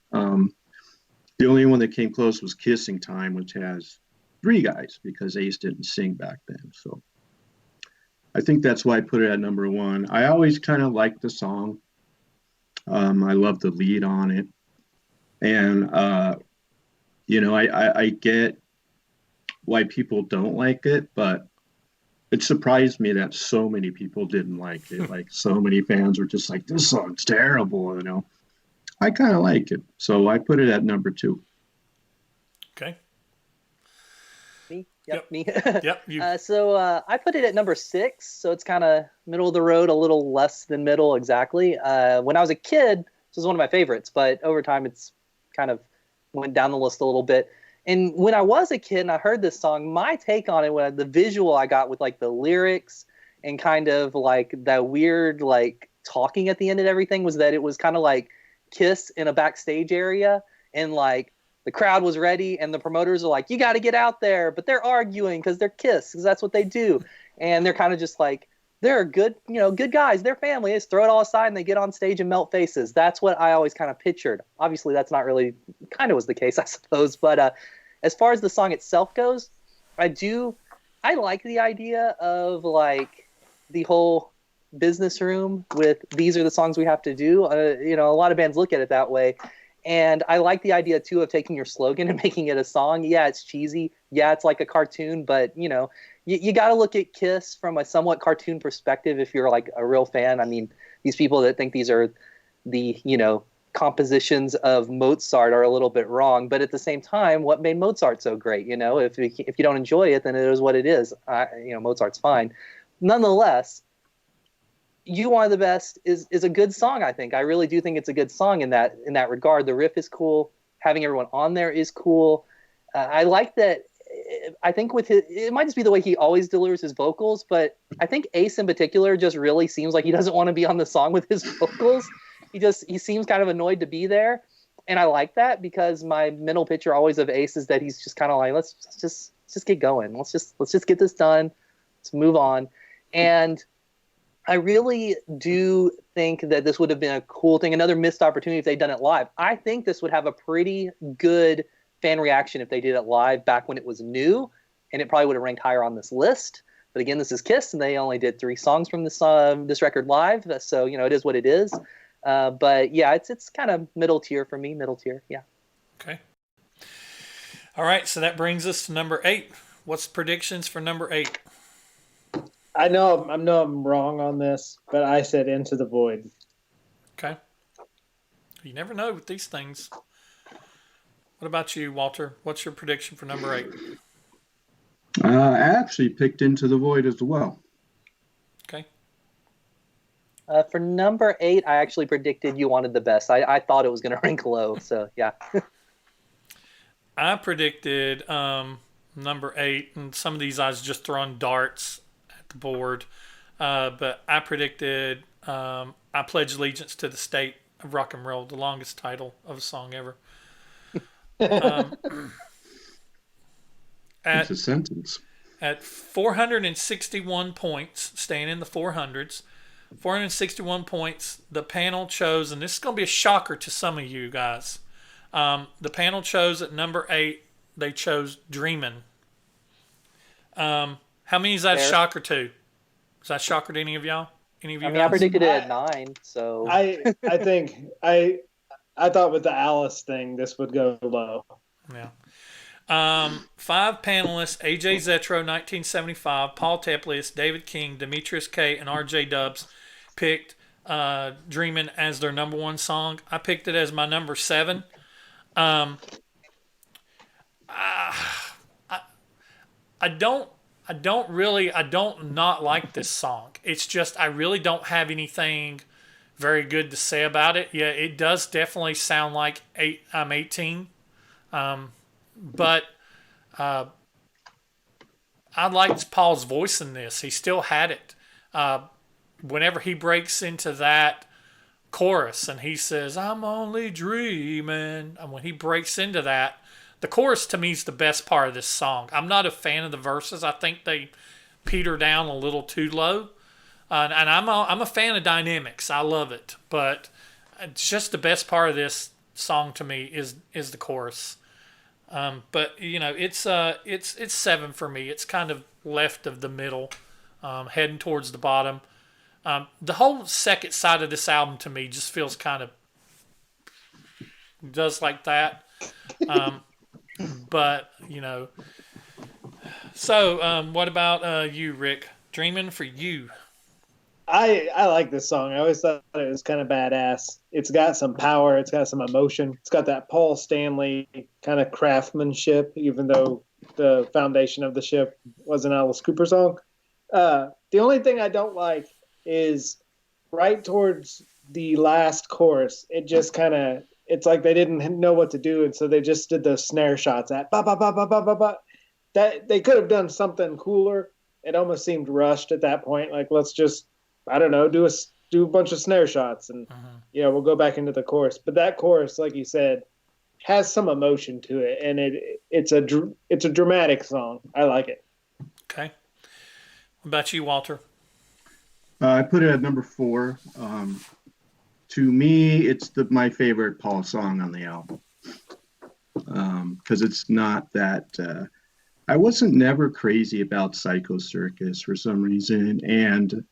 The only one that came close was Kissing Time, which has 3 guys because Ace didn't sing back then. So I think that's why I put it at number 1. I always kind of liked the song. I love the lead on it. And, I get why people don't like it, but it surprised me that so many people didn't like it. Like, so many fans were just like, this song's terrible, I kind of like it. So I put it at number 2. Okay. Me? Yep. Me. Yep. So I put it at number 6. So it's kind of middle of the road, a little less than middle exactly. When I was a kid, this was one of my favorites, but over time it's kind of went down the list a little bit. And when I was a kid and I heard this song, my take on it, the visual I got with like the lyrics and kind of like that weird like talking at the end of everything, was that it was kind of like Kiss in a backstage area, and like the crowd was ready and the promoters are like, you got to get out there, but they're arguing because they're Kiss, because that's what they do. And they're kind of just like, they're good, good guys, they're family. They just throw it all aside and they get on stage and melt faces. That's what I always kind of pictured. Obviously that's not really, kind of was the case, I suppose. But as far as the song itself goes, I like the idea of like the whole business room with these are the songs we have to do. You know, a lot of bands look at it that way. And I like the idea, too, of taking your slogan and making it a song. Yeah, it's cheesy. Yeah, it's like a cartoon. But, you know, you got to look at KISS from a somewhat cartoon perspective if you're like a real fan. I mean, these people that think these are the, you know, compositions of Mozart are a little bit wrong. But at the same time, what made Mozart so great? You know, if you don't enjoy it, then it is what it is. You know, Mozart's fine. Nonetheless, You Want the Best is a good song, I think. I really do think it's a good song in that regard. The riff is cool. Having everyone on there is cool. I like that. I think with it might just be the way he always delivers his vocals, but I think Ace in particular just really seems like he doesn't want to be on the song with his vocals. He seems kind of annoyed to be there. And I like that because my mental picture always of Ace is that he's just kind of like, let's just get going. Let's just get this done. Let's move on. And I really do think that this would have been a cool thing, another missed opportunity if they'd done it live. I think this would have a pretty good fan reaction if they did it live back when it was new, and it probably would have ranked higher on this list. But again, this is KISS, and they only did 3 songs from this record live, so you know it is what it is. But yeah, it's kind of middle tier for me, middle tier, yeah. Okay. All right, so that brings us to number 8. What's predictions for number 8? I know I'm wrong on this, but I said Into the Void. Okay. You never know with these things. What about you, Walter? What's your prediction for number 8? I actually picked Into the Void as well. Okay. For number 8, I actually predicted You Wanted the Best. I thought it was going to rank low, so yeah. I predicted number 8, and some of these I was just throwing darts at the board. But I predicted I Pledge Allegiance to the State of Rock and Roll, the longest title of a song ever. It's a sentence. At 461 points, staying in the 400s, 461 points, the panel chose, and this is going to be a shocker to some of you guys. The panel chose at number 8, they chose Dreamin'. How many is that a shocker to? Is that a shocker to any of y'all? Any of you? I mean, I predicted it at 9, so I think I thought with the Alice thing this would go low. Yeah. 5 panelists: AJ Zetro, 1975, Paul Teplius, David King, Demetrius K, and RJ Dubs picked "Dreamin'" as their number 1 song. I picked it as my number 7. I don't not like this song. It's just I really don't have anything very good to say about it. Yeah, it does definitely sound like I'm 18. But I liked Paul's voice in this. He still had it. Whenever he breaks into that chorus and he says, "I'm only dreaming," and when he breaks into that, the chorus to me is the best part of this song. I'm not a fan of the verses. I think they peter down a little too low. And I'm a fan of dynamics. I love it. But it's just the best part of this song to me is the chorus. But you know, it's 7 for me. It's kind of left of the middle, heading towards the bottom. The whole second side of this album to me just feels kind of does like that. But you know, so what about you, Rick? Dreamin' for you. I like this song. I always thought it was kind of badass. It's got some power. It's got some emotion. It's got that Paul Stanley kind of craftsmanship, even though the foundation of the ship was an Alice Cooper song. The only thing I don't like is right towards the last chorus. It just kind of, it's like they didn't know what to do, and so they just did those snare shots at ba ba ba ba ba ba ba. That they could have done something cooler. It almost seemed rushed at that point. Like, let's just, I don't know, do a bunch of snare shots and we'll go back into the chorus. But that chorus, like you said, has some emotion to it, and it's a dramatic song. I like it. Okay. What about you, Walter? I put it at number 4. To me, it's my favorite Paul song on the album, because it's not that. I wasn't never crazy about Psycho Circus for some reason, and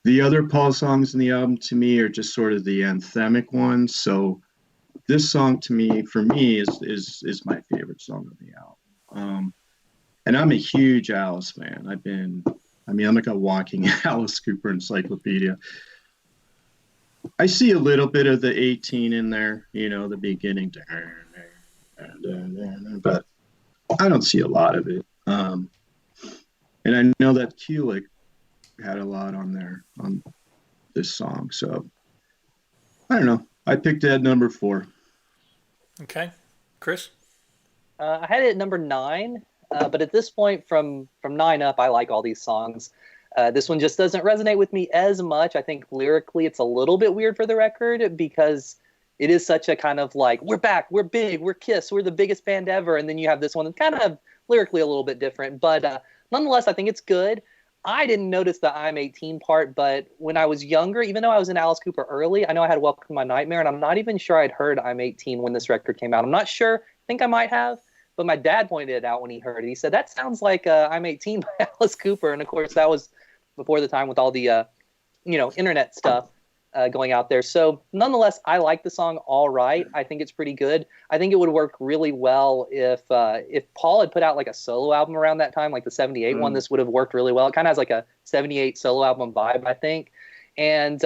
The other Paul songs in the album to me are just sort of the anthemic ones. So this song to me, for me, is my favorite song of the album. And I'm a huge Alice fan. I'm like a walking Alice Cooper encyclopedia. I see a little bit of the 18 in there, the beginning, but I don't see a lot of it. And I know that Kulik had a lot on there on this song. So I don't know. I picked it at number 4. Okay. Chris? I had it at number 9, but at this point, from 9 up, I like all these songs. This one just doesn't resonate with me as much. I think lyrically it's a little bit weird for the record because it is such a kind of like, we're back, we're big, we're KISS, we're the biggest band ever. And then you have this one that's kind of lyrically a little bit different. But nonetheless, I think it's good. I didn't notice the I'm 18 part, but when I was younger, even though I was in Alice Cooper early, I know I had Welcome to My Nightmare, and I'm not even sure I'd heard I'm 18 when this record came out. I'm not sure. I think I might have. But my dad pointed it out when he heard it. He said, that sounds like I'm 18 by Alice Cooper. And of course, that was before the time with all the, internet stuff going out there. So nonetheless, I like the song all right. I think it's pretty good. I think it would work really well if Paul had put out like a solo album around that time, like the 78 one, this would have worked really well. It kind of has like a 78 solo album vibe, I think. And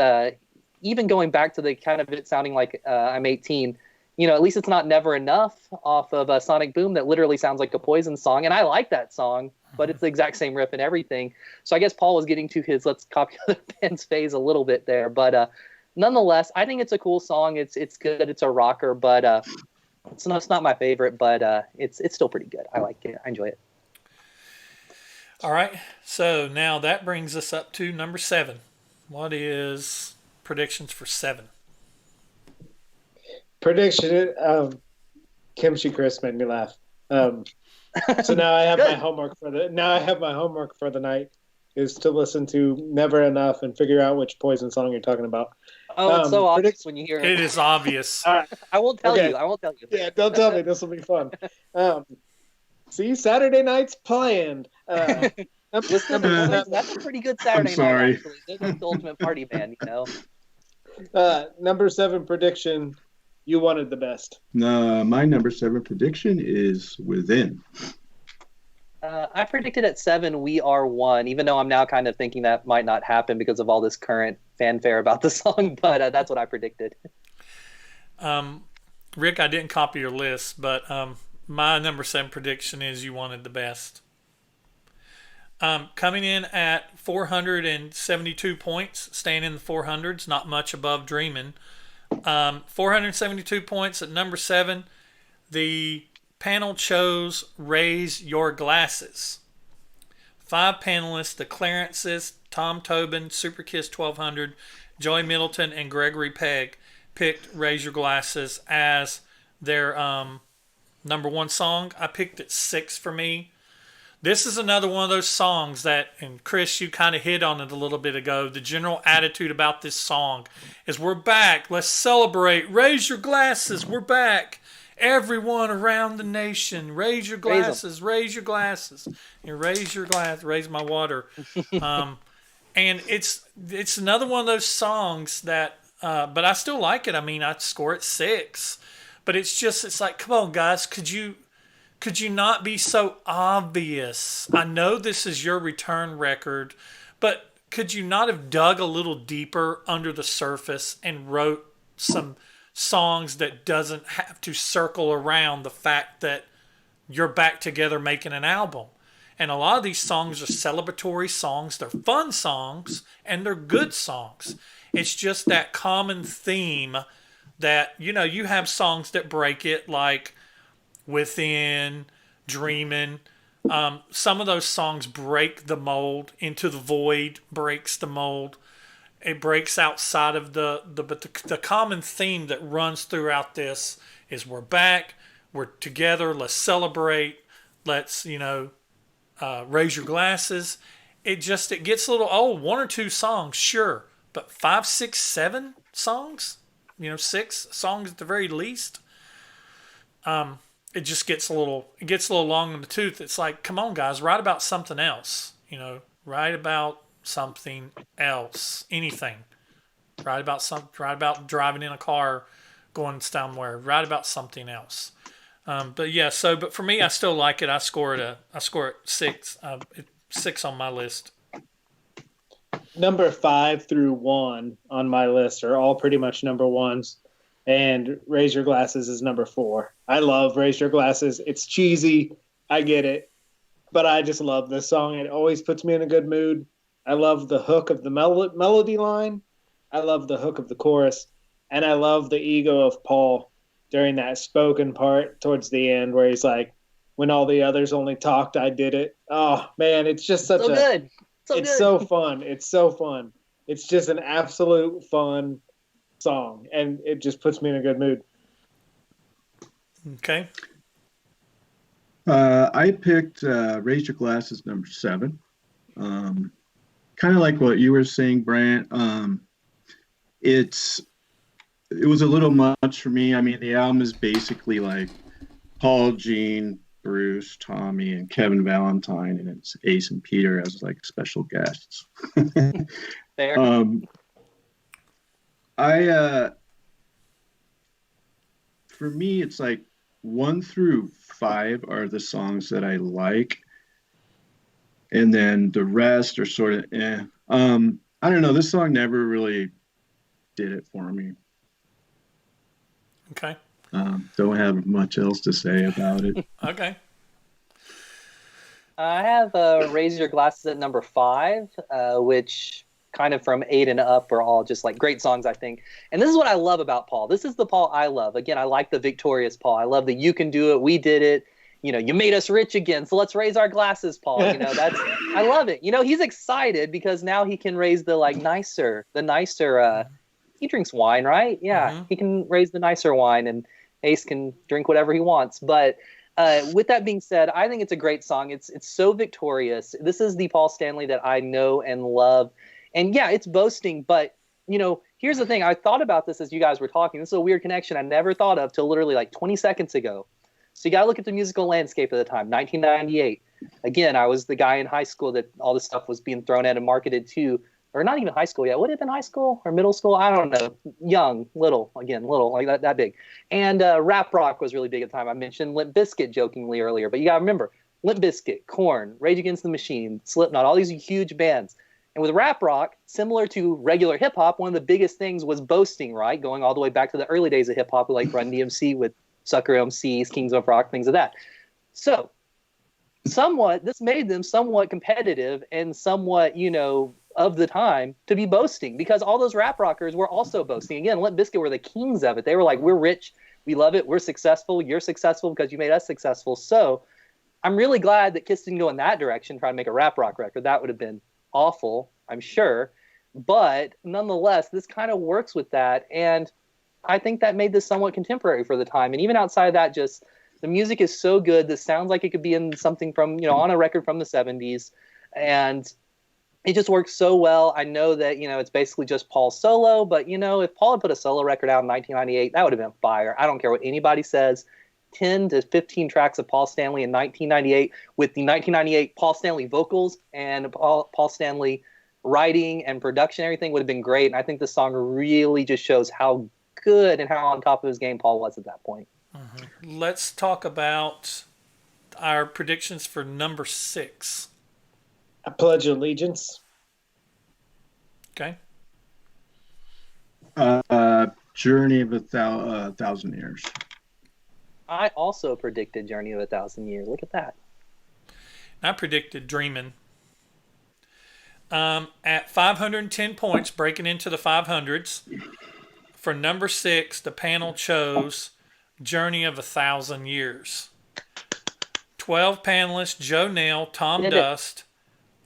even going back to the kind of it sounding like I'm 18, at least it's not Never Enough off of Sonic Boom that literally sounds like a Poison song. And I like that song, but it's the exact same riff and everything. So I guess Paul was getting to his let's copy other bands phase a little bit there. But nonetheless, I think it's a cool song. It's good. It's a rocker, but it's not my favorite, but it's still pretty good. I like it. I enjoy it. All right. So now that brings us up to number 7. What is predictions for 7? Prediction. Kimchi Chris made me laugh. So now I have my homework for the night is to listen to Never Enough and figure out which Poison song you're talking about. Oh, it's so obvious when you hear it. It is obvious. All right. I won't tell you. I won't tell you. Yeah, don't tell me. This will be fun. See, Saturday night's planned. That's a pretty good Saturday night, actually. They're the ultimate party band, Number 7 prediction. You wanted the best. My number 7 prediction is Within. I predicted at 7, We Are One, even though I'm now kind of thinking that might not happen because of all this current fanfare about the song, but that's what I predicted. Rick, I didn't copy your list, but my number 7 prediction is You Wanted the Best. Coming in at 472 points, staying in the 400s, not much above Dreamin'. 472 points at number 7. The panel chose Raise Your Glasses. 5 panelists, the Clarences, Tom Tobin, Super Kiss 1200, Joey Middleton, and Gregory Pegg picked Raise Your Glasses as their number 1 song. I picked it 6 for me. This is another one of those songs that, and Chris, you kind of hit on it a little bit ago, the general attitude about this song is we're back. Let's celebrate. Raise your glasses. We're back. Everyone around the nation, raise your glasses. Raise your glasses. And raise your glass. Raise my water. And it's another one of those songs that, but I still like it. I mean, I'd score it 6. But it's like, come on, guys, could you not be so obvious? I know this is your return record, but could you not have dug a little deeper under the surface and wrote some songs that doesn't have to circle around the fact that you're back together making an album? And a lot of these songs are celebratory songs. They're fun songs, and they're good songs. It's just that common theme that, you have songs that break it, like Within, Dreamin'. Some of those songs break the mold. Into the Void breaks the mold. It breaks outside of but the common theme that runs throughout this is we're back, we're together, let's celebrate, let's, raise your glasses. It gets a little old. 1 or 2 songs, sure, but 5, 6, 7 songs, 6 songs at the very least. It just gets a little long in the tooth. It's like, come on, guys, write about something else. Write about something else. Anything. Write about driving in a car, going somewhere. Write about something else. But yeah, but for me, I still like it. I score it 6. 6 on my list. Number 5 through 1 on my list are all pretty much number ones, and Raise Your Glasses is number 4. I love Raise Your Glasses. It's cheesy. I get it. But I just love this song. It always puts me in a good mood. I love the hook of the melody line. I love the hook of the chorus. And I love the ego of Paul during that spoken part towards the end where he's like, when all the others only talked, I did it. Oh, man, it's just such good. It's so fun. It's so fun. It's just an absolute fun song. And it just puts me in a good mood. Okay. I picked Raise Your Glasses number 7. Kind of like what you were saying, Brant. It was a little much for me. I mean, the album is basically like Paul, Gene, Bruce, Tommy, and Kevin Valentine, and it's Ace and Peter as like special guests. Fair. For me, it's like 1 through 5 are the songs that I like, and then the rest are sort of I don't know. This song never really did it for me. Okay. Don't have much else to say about it. Okay. I have Raise Your Glasses at number 5, which kind of from 8 and up are all just like great songs, I think. And this is what I love about Paul. This is the Paul I love. Again, I like the victorious Paul. I love the you can do it, we did it. You know, you made us rich again, so let's raise our glasses, Paul. You know, I love it. You know, he's excited because now he can raise the nicer. He drinks wine, right? Yeah, Mm-hmm. He can raise the nicer wine, and Ace can drink whatever he wants. But with that being said, I think it's a great song. It's so victorious. This is the Paul Stanley that I know and love. And yeah, it's boasting, but you know, here's the thing. I thought about this as you guys were talking. This is a weird connection I never thought of till literally like 20 seconds ago. So you got to look at the musical landscape at the time, 1998. Again, I was the guy in high school that all this stuff was being thrown at and marketed to, or not even high school yet. Would it have been high school or middle school? I don't know. Young, little, like that big. And rap rock was really big at the time. I mentioned Limp Bizkit jokingly earlier, but you got to remember, Limp Bizkit, Korn, Rage Against the Machine, Slipknot, all these huge bands. And with rap rock, similar to regular hip hop, one of the biggest things was boasting, right? Going all the way back to the early days of hip hop, like Run DMC with Sucker MCs, Kings of Rock, things of that. So this made them somewhat competitive and somewhat, you know, of the time to be boasting, because all those rap rockers were also boasting. Again, Limp Bizkit were the kings of it. They were like, we're rich, we love it, we're successful, you're successful because you made us successful. So I'm really glad that KISS didn't go in that direction, trying to make a rap rock record. That would have been awful, I'm sure. But nonetheless, this kind of works with that. And I think that made this somewhat contemporary for the time. And even outside of that, just the music is so good. This sounds like it could be in something from, you know, on a record from the 70s. And it just works so well. I know that, you know, it's basically just Paul's solo. But, you know, if Paul had put a solo record out in 1998, that would have been fire. I don't care what anybody says. 10 to 15 tracks of Paul Stanley in 1998 with the 1998 Paul Stanley vocals and Paul Stanley writing and production, everything would have been great. And I think the song really just shows how good and how on top of his game Paul was at that point. Mm-hmm. Let's talk about our predictions for number 6. I pledge allegiance. Okay. Journey of a Thousand Years. I also predicted Journey of a Thousand Years. Look at that. I predicted Dreamin'. At 510 points, breaking into the 500s. For number 6, the panel chose Journey of a Thousand Years. 12 panelists: Joe Nail, Tom Dust,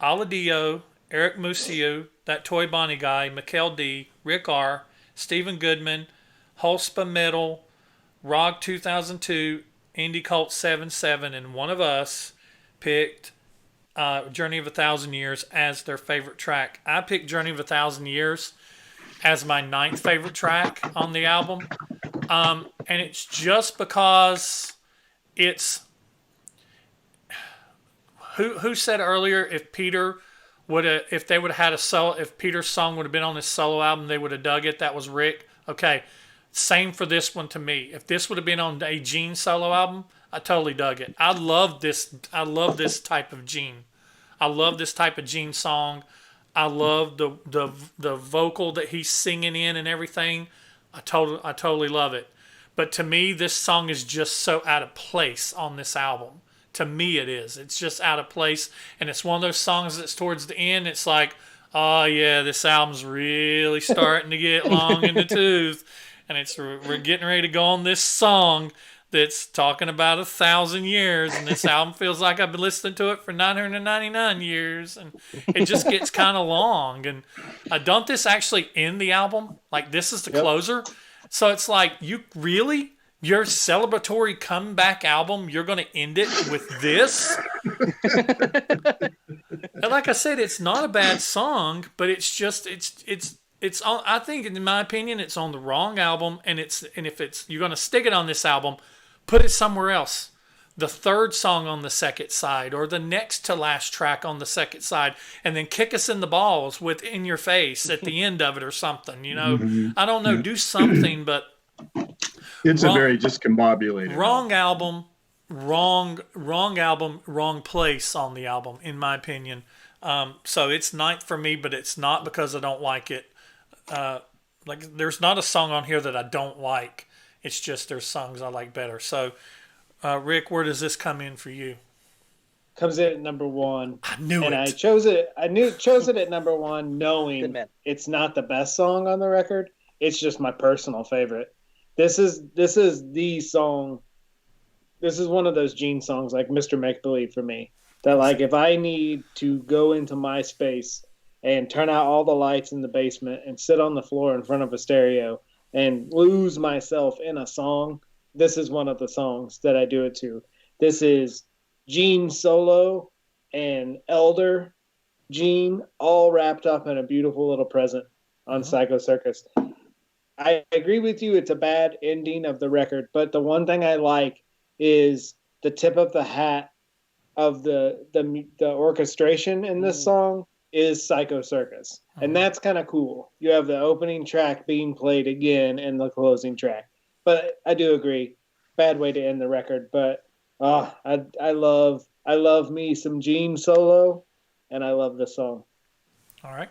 Aladio, Eric Musiu, That Toy Bonnie Guy, Mikkel D, Rick R, Stephen Goodman, Holspa Metal, Rog 2002, Indie Cult 77, and one of us picked Journey of a Thousand Years as their favorite track. I picked Journey of a Thousand Years as my 9th favorite track on the album. And it's just because it's... Who said earlier, if Peter if they would have had a solo, if Peter's song would have been on this solo album, they would have dug it. That was Rick. Okay. Same for this one to me. If this would have been on a Gene solo album, I totally dug it. I love this. I love this type of Gene. I love this type of Gene song. I love the vocal that he's singing in and everything. I totally love it. But to me, this song is just so out of place on this album. To me, it is. It's just out of place, and it's one of those songs that's towards the end. It's like, oh yeah, this album's really starting to get long in the tooth, and we're getting ready to go on this song that's talking about 1,000 years, and this album feels like I've been listening to it for 999 years, and it just gets kind of long. And don't this actually end the album? Like, this is the closer? So it's like, your celebratory comeback album, you're going to end it with this? And like I said, it's not a bad song, but it's just, it's on, I think, in my opinion, it's on the wrong album, and if you're going to stick it on this album, put it somewhere else. The third song on the second side, or the next to last track on the second side, and then kick us in the balls with In Your Face at the end of it or something, you know? Mm-hmm. I don't know, do something, but it's a very discombobulated wrong album, wrong place on the album, in my opinion. So it's ninth for me, but it's not because I don't like it. Like, there's not a song on here that I don't like. It's just there's songs I like better. So, Rick, where does this come in for you? Comes in at number one. I knew and it. I chose it. Chose it at number one, knowing it's not the best song on the record. It's just my personal favorite. This is the song. This is one of those Gene songs, like Mr. Make Believe for me. That, like, if I need to go into my space and turn out all the lights in the basement and sit on the floor in front of a stereo and lose myself in a song, this is one of the songs that I do it to. This is Gene solo and Elder Gene all wrapped up in a beautiful little present on Psycho Circus. I agree with you. It's a bad ending of the record, but the one thing I like is the tip of the hat of the orchestration in this song is Psycho Circus. And that's kind of cool. You have the opening track being played again and the closing track. But I do agree, bad way to end the record. But I love me some Gene solo, and I love this song. All right.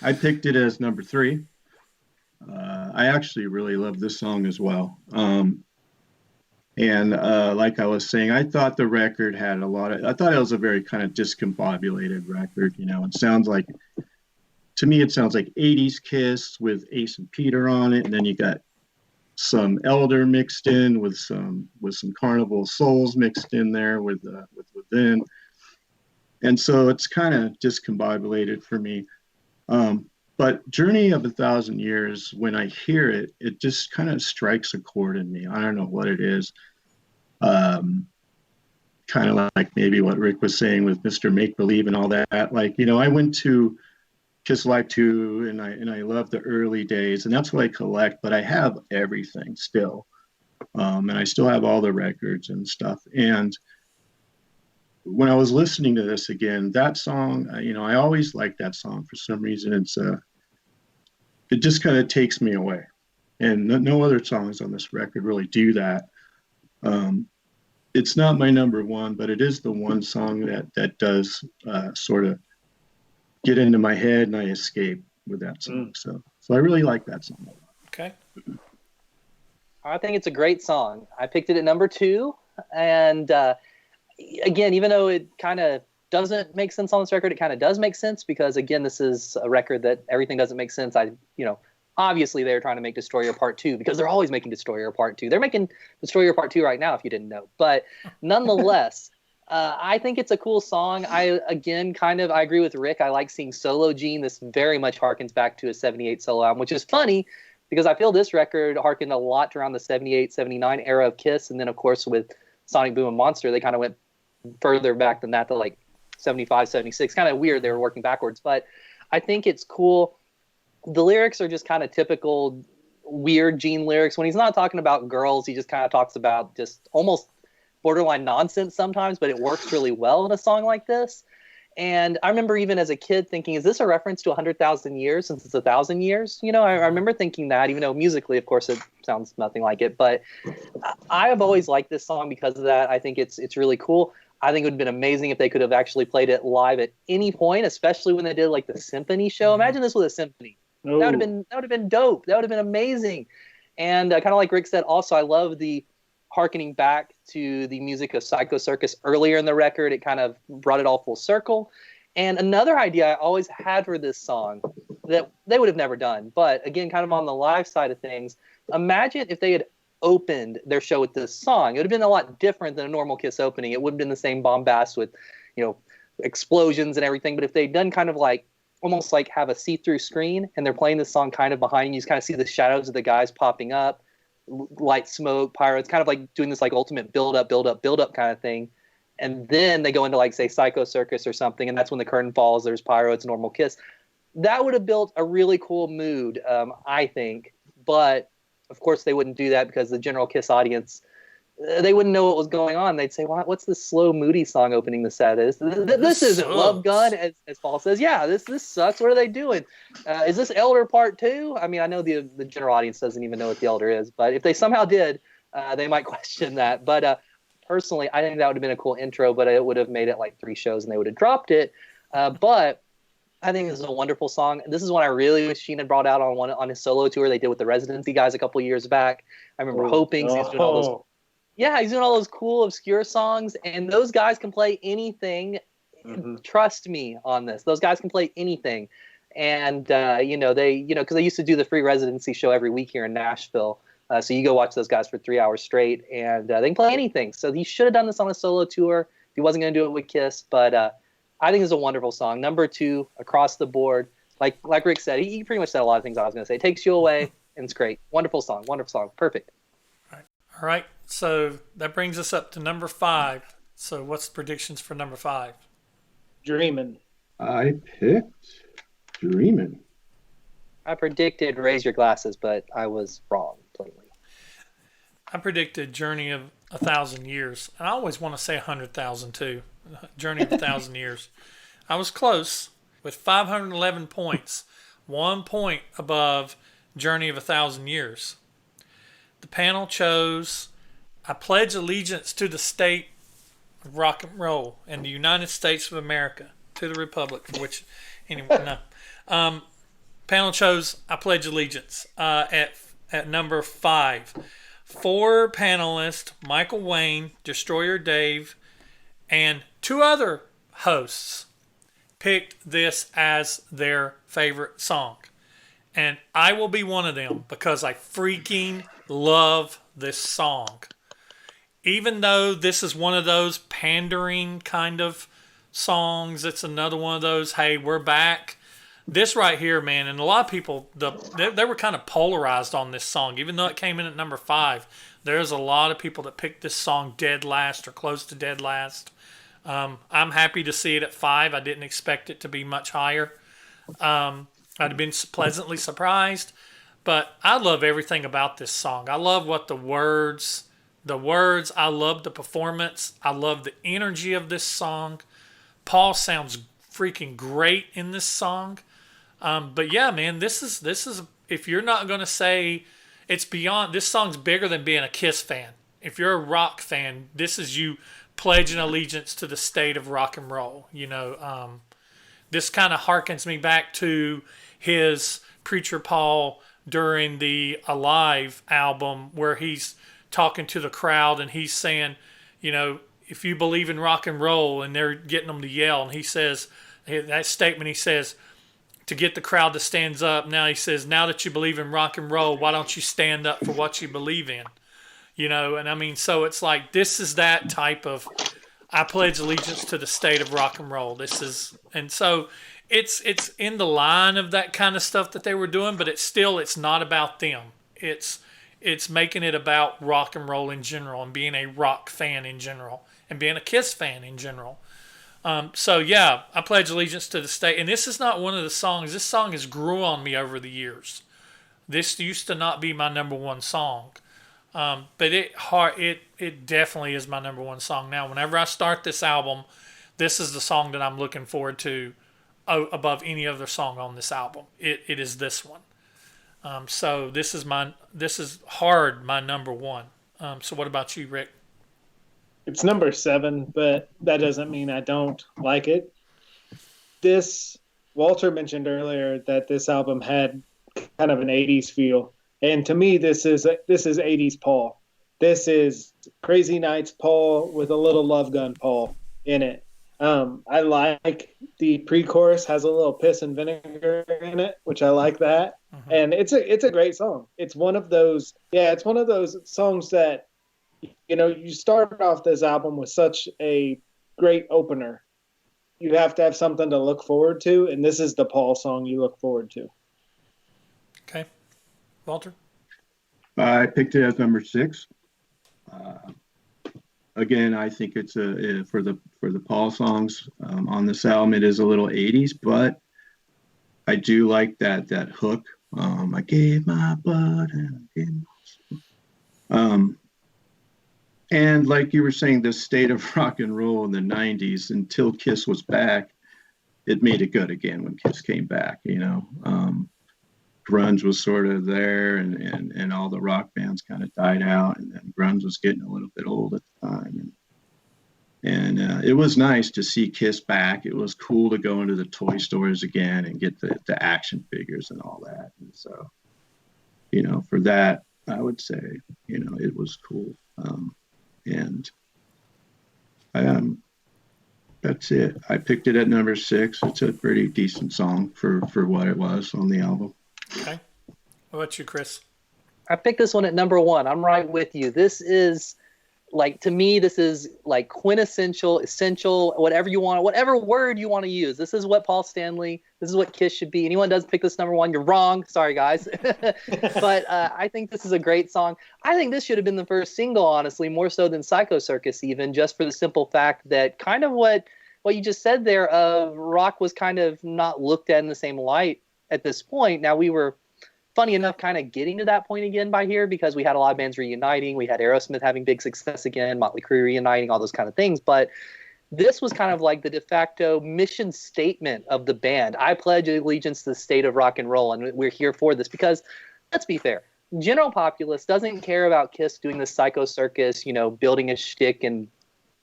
I picked it as number 3. I actually really love this song as well. And like I was saying, I thought the record had I thought it was a very kind of discombobulated record. You know, to me, it sounds like 80s Kiss with Ace and Peter on it. And then you got some Elder mixed in with some Carnival Souls mixed in there with Within. And so it's kind of discombobulated for me. But Journey of 1,000 Years, when I hear it, it just kind of strikes a chord in me. I don't know what it is. Kind of like maybe what Rick was saying with Mr. Make Believe and all that. Like, you know, I went to Kiss Live 2 and I love the early days, and that's what I collect, but I have everything still. And I still have all the records and stuff. And when I was listening to this again, that song, you know, I always like that song for some reason. It just kind of takes me away, and no other songs on this record really do that. It's not my number one, but it is the one song that does sort of get into my head, and I escape with that song. So I really like that song. Okay. I think it's a great song. I picked it at number 2, and again, even though it kind of doesn't make sense on this record, it kind of does make sense, because again, this is a record that everything doesn't make sense. Obviously they're trying to make Destroyer Part 2, because they're always making Destroyer Part 2. They're making Destroyer Part 2 right now, if you didn't know. But nonetheless, I think it's a cool song. I agree with Rick. I like seeing solo Gene. This very much harkens back to a 78 solo album, which is funny because I feel this record harkened a lot around the 78, 79 era of Kiss. And then, of course, with Sonic Boom and Monster, they kind of went further back than that to like 75, 76. Kind of weird. They were working backwards. But I think it's cool. The lyrics are just kind of typical weird Gene lyrics. When he's not talking about girls, he just kind of talks about just almost borderline nonsense sometimes, but it works really well in a song like this. And I remember even as a kid thinking, is this a reference to 100,000 years since it's 1,000 years? You know, I remember thinking that, even though musically, of course, it sounds nothing like it. But I have always liked this song because of that. I think it's really cool. I think it would have been amazing if they could have actually played it live at any point, especially when they did like the symphony show. Imagine this with a symphony. Oh. That would have been dope. That would have been amazing. And kind of like Rick said, also, I love the harkening back to the music of Psycho Circus earlier in the record. It kind of brought it all full circle. And another idea I always had for this song that they would have never done, but again, kind of on the live side of things, imagine if they had opened their show with this song. It would have been a lot different than a normal Kiss opening. It wouldn't have been the same bombast with, you know, explosions and everything. But if they'd done kind of like, almost like have a see-through screen and they're playing this song kind of behind you, you just kind of see the shadows of the guys popping up, light, smoke, pyro. It's kind of like doing this like ultimate build up kind of thing. And then they go into like, say, Psycho Circus or something, and that's when the curtain falls, there's pyro, it's normal Kiss. That would have built a really cool mood, I think. But of course they wouldn't do that because the general Kiss audience, they wouldn't know what was going on. They'd say, what's this slow, moody song opening the set? This isn't Love Gun, as Paul says. Yeah, this sucks. What are they doing? Is this Elder Part 2? I mean, I know the general audience doesn't even know what the Elder is, but if they somehow did, they might question that. But personally, I think that would have been a cool intro, but it would have made it like 3 shows and they would have dropped it. But I think this is a wonderful song. This is one I really wish Sheen had brought out on his solo tour they did with the Residency guys a couple years back. I remember hoping he's doing all those. Yeah, he's doing all those cool, obscure songs, and those guys can play anything. Mm-hmm. Trust me on this. Those guys can play anything. And, because they used to do the free residency show every week here in Nashville. So you go watch those guys for 3 hours straight, and they can play anything. So he should have done this on a solo tour if he wasn't going to do it with Kiss. But I think it's a wonderful song. Number 2, across the board. Like Rick said, he pretty much said a lot of things I was going to say. It takes you away, and it's great. Wonderful song. Perfect. All right. So that brings us up to number 5. So what's the predictions for number 5? Dreamin'. I picked Dreamin'. I predicted Raise Your Glasses, but I was wrong, plainly. I predicted Journey of 1,000 Years. And I always want to say 100,000 too. Journey of 1,000 Years. I was close with 511 points. 1 point above Journey of 1,000 Years. The panel chose I Pledge Allegiance to the State of Rock and Roll and the United States of America, to the Republic, for which, anyway, no. Panel chose I Pledge Allegiance at number 5. 4 panelists, Michael Wayne, Destroyer Dave, and 2 other hosts picked this as their favorite song. And I will be one of them because I freaking love this song. Even though this is one of those pandering kind of songs, it's another one of those, hey, we're back. This right here, man, and a lot of people, they were kind of polarized on this song. Even though it came in at number 5, there's a lot of people that picked this song dead last or close to dead last. I'm happy to see it at 5. I didn't expect it to be much higher. I'd have been pleasantly surprised. But I love everything about this song. I love what the words, I love the performance. I love the energy of this song. Paul sounds freaking great in this song. But yeah, man, this is if you're not going to say it's beyond, this song's bigger than being a Kiss fan. If you're a rock fan, this is you pledging allegiance to the state of rock and roll. This kind of harkens me back to his Preacher Paul during the Alive album where he's talking to the crowd and he's saying, if you believe in rock and roll, and they're getting them to yell, and he says, that statement, he says, to get the crowd to stand up. Now he says, now that you believe in rock and roll, why don't you stand up for what you believe in? And I mean, so it's like, this is that type of, I pledge allegiance to the state of rock and roll. And so it's in the line of that kind of stuff that they were doing, but it's not about them. It's making it about rock and roll in general and being a rock fan in general and being a Kiss fan in general. So yeah, I pledge allegiance to the state. And this is not one of the songs. This song has grew on me over the years. This used to not be my number 1 song. But it definitely is my number one song. Now, whenever I start this album, this is the song that I'm looking forward to above any other song on this album. It is this one. So this is hard my number one. So what about you, Rick? It's number 7, but that doesn't mean I don't like it. Walter mentioned earlier that this album had kind of an 80s feel. And to me, this is 80s Paul. This is Crazy Nights Paul with a little Love Gun Paul in it. I like the pre-chorus has a little piss and vinegar in it, which I like that. Mm-hmm. And it's a great song. It's one of those songs that, you start off this album with such a great opener. You have to have something to look forward to, and this is the Paul song you look forward to. Okay. Walter? I picked it as number 6. Again, I think it's for the Paul songs on this album. It is a little 80s, but I do like that hook. I gave my blood and I gave my and like you were saying, the state of rock and roll in the 90s until KISS was back, it made it good again when KISS came back. Grunge was sort of there, and all the rock bands kind of died out, and then grunge was getting a little bit old at the time. And it was nice to see KISS back. It was cool to go into the toy stores again and get the action figures and all that. And so, for that, I would say, it was cool. And that's it. I picked it at number 6. It's a pretty decent song for what it was on the album. Okay. What about you, Chris? I picked this one at number 1. I'm right with you. This is to me, this is like quintessential, essential, whatever you want, whatever word you want to use. This is what Paul Stanley, this is what KISS should be. Anyone does pick this number 1, you're wrong. Sorry, guys. But I think this is a great song. I think this should have been the first single, honestly, more so than Psycho Circus even, just for the simple fact that kind of what you just said there, rock was kind of not looked at in the same light at this point. Now, we were, funny enough, kind of getting to that point again by here because we had a lot of bands reuniting. We had Aerosmith having big success again, Motley Crue reuniting, all those kind of things. But this was kind of like the de facto mission statement of the band. I pledge allegiance to the state of rock and roll, and we're here for this because, let's be fair, general populace doesn't care about KISS doing the Psycho Circus, building a shtick and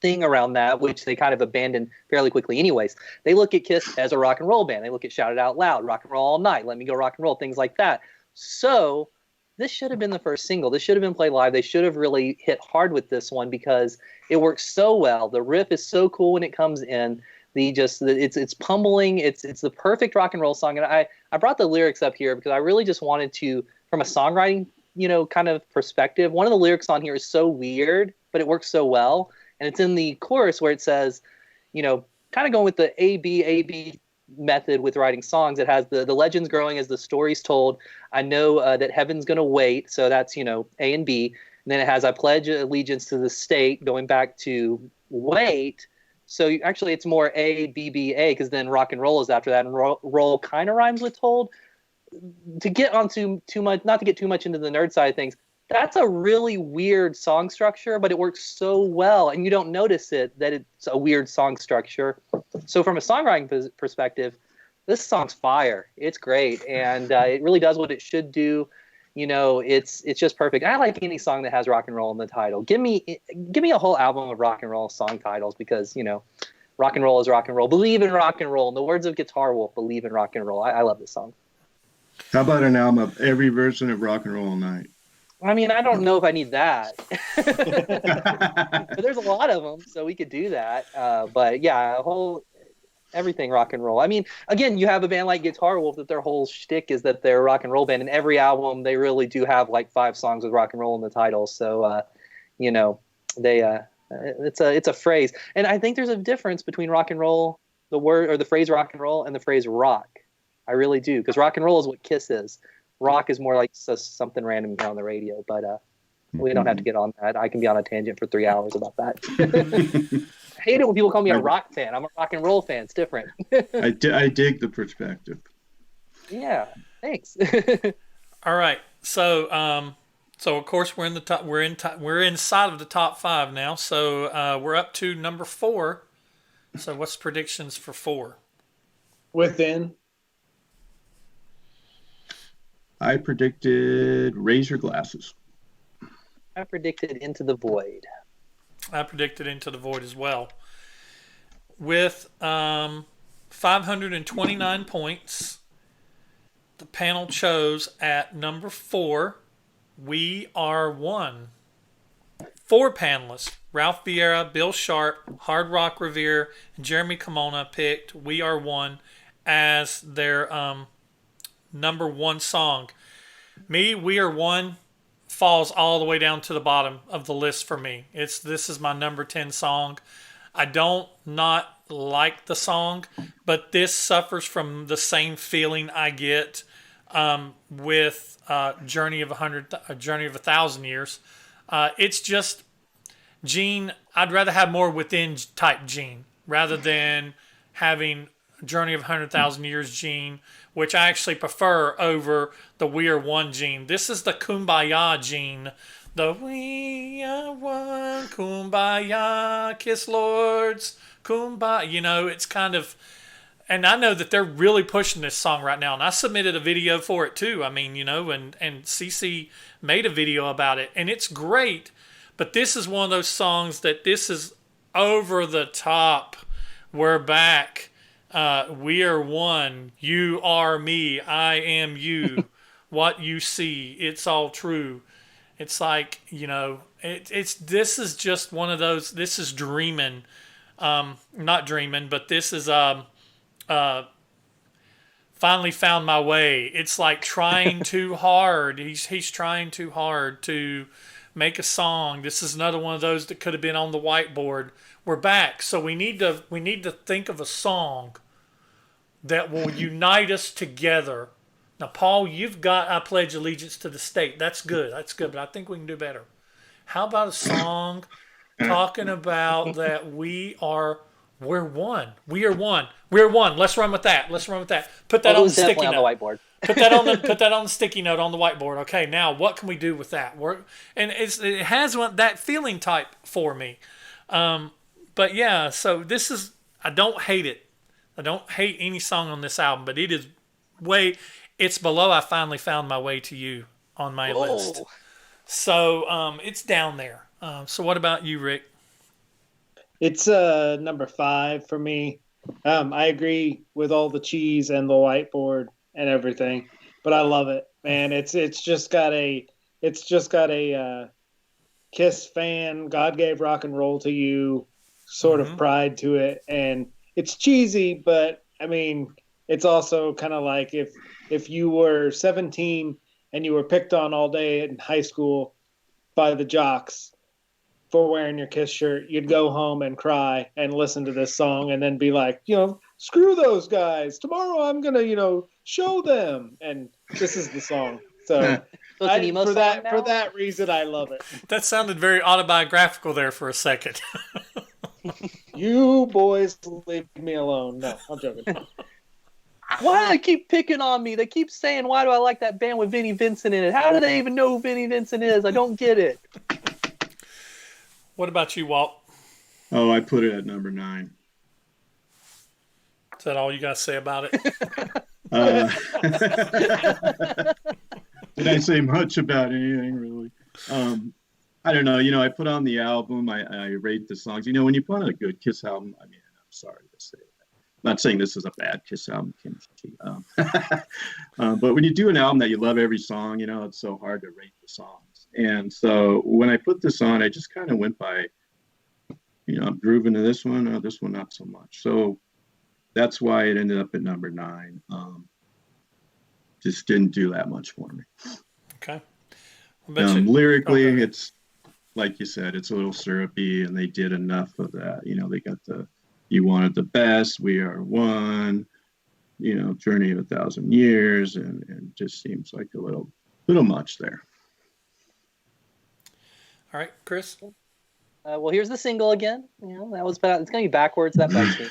thing around that, which they kind of abandoned fairly quickly anyways. They look at KISS as a rock and roll band. They look at Shout It Out Loud, Rock and Roll All Night, Let Me Go Rock and Roll, things like that. So this should have been the first single. This should have been played live. They should have really hit hard with this one because it works so well. The riff is so cool when it comes in. It's pummeling. It's the perfect rock and roll song. And I brought the lyrics up here because I really just wanted to, from a songwriting, kind of perspective, one of the lyrics on here is so weird, but it works so well. And it's in the chorus where it says, kind of going with the A-B method with writing songs. It has the legends growing as the story's told. I know that heaven's going to wait. So that's, A and B. And then it has I pledge allegiance to the state, going back to wait. So actually it's more A, B, B, A, because then rock and roll is after that. And roll kind of rhymes with told. To get onto too much, not to get too much into the nerd side of things, that's a really weird song structure, but it works so well, and you don't notice it that it's a weird song structure. So from a songwriting perspective, this song's fire. It's great, and it really does what it should do. It's just perfect. I like any song that has rock and roll in the title. Give me a whole album of rock and roll song titles because rock and roll is rock and roll. Believe in rock and roll. In the words of Guitar Wolf, believe in rock and roll. I love this song. How about an album of every version of Rock and Roll All Night? I mean, I don't know if I need that, but there's a lot of them, so we could do that. But yeah, everything rock and roll. I mean, again, you have a band like Guitar Wolf that their whole shtick is that they're a rock and roll band, and every album they really do have like 5 songs with rock and roll in the title. So, it's a phrase, and I think there's a difference between rock and roll, the word or the phrase rock and roll, and the phrase rock. I really do, because rock and roll is what KISS is. Rock is more like something random you hear on the radio, but we don't have to get on that. I can be on a tangent for 3 hours about that. I hate it when people call me a rock fan. I'm a rock and roll fan. It's different. I dig the perspective. Yeah, thanks. All right. So So of course we're in the top. We're inside of the top 5 now. So we're up to number 4. So what's predictions for 4? Within. I predicted Raise Your Glasses. I predicted Into the Void. I predicted Into the Void as well. With 529 points, the panel chose at number 4, We Are One. 4 panelists, Ralph Vieira, Bill Sharp, Hard Rock Revere, and Jeremy Kimona picked We Are One as their number 1 song. Me, We Are One falls all the way down to the bottom of the list for me. This is my number 10 song. I don't not like the song, but this suffers from the same feeling I get with Journey of 1,000 Years. It's just Gene. I'd rather have more Within type Gene rather than having Journey of 100,000 Years Gene, which I actually prefer over the We Are One Gene. This is the Kumbaya Gene. The We Are One, Kumbaya, Kiss Lords, Kumbaya. You know, it's kind of, and I know that they're really pushing this song right now. And I submitted a video for it too. I mean, you know, and CC made a video about it, and it's great. But this is one of those songs that this is over the top. We're back. We are one. You are me. I am you. What you see, it's all true. It's like, you know, this is just one of those. This is dreaming, not dreaming, but this is finally found my way. It's like trying too hard. He's trying too hard to make a song. This is another one of those that could have been on the whiteboard. We're back, so we need to think of a song that will unite us together. Now, Paul, you've got I Pledge Allegiance to the State. That's good. But I think we can do better. How about a song talking about that we're one. We are one. We're one. Let's run with that. Put that on the sticky note. On the whiteboard. put that on the sticky note on the whiteboard. Okay, now what can we do with that? It has that feeling type for me. But yeah, so this is, I don't hate it. I don't hate any song on this album, but it is it's below I Finally Found My Way to You on my list. So it's down there. So what about you, Rick? It's number 5 for me. I agree with all the cheese and the whiteboard and everything, but I love it, man. It's just got a Kiss fan, God gave rock and roll to you sort of pride to it, and it's cheesy, but I mean, it's also kind of like if you were 17 and you were picked on all day in high school by the jocks for wearing your Kiss shirt, you'd go home and cry and listen to this song and then be like, you know, screw those guys. Tomorrow I'm going to, you know, show them. And this is the song. So for that reason, I love it. That sounded very autobiographical there for a second. You boys leave me alone. No, I'm joking. Why do they keep picking on me? They keep saying, why do I like that band with Vinnie Vincent in it? How do they even know who Vinnie Vincent is? I don't get it. What about you, Walt? Oh, I put it at number 9. Is that all you got to say about it? Did I say much about anything, really? I don't know. You know, I put on the album. I rate the songs. You know, when you put on a good Kiss album, I mean, I'm sorry to say that. I'm not saying this is a bad Kiss album, Kimchi. But when you do an album that you love every song, you know, it's so hard to rate the songs. And so when I put this on, I just kind of went by, you know, I'm grooving to this one, this one not so much. So that's why it ended up at number 9. Just didn't do that much for me. Okay. Lyrically, it's like you said, it's a little syrupy, and they did enough of that. You know, they got You Wanted the Best, We Are One, you know, Journey of 1,000 Years, and just seems like a little much there. All right, Chris. Well, here's the single again. You know, it's going to be backwards. That bugs me.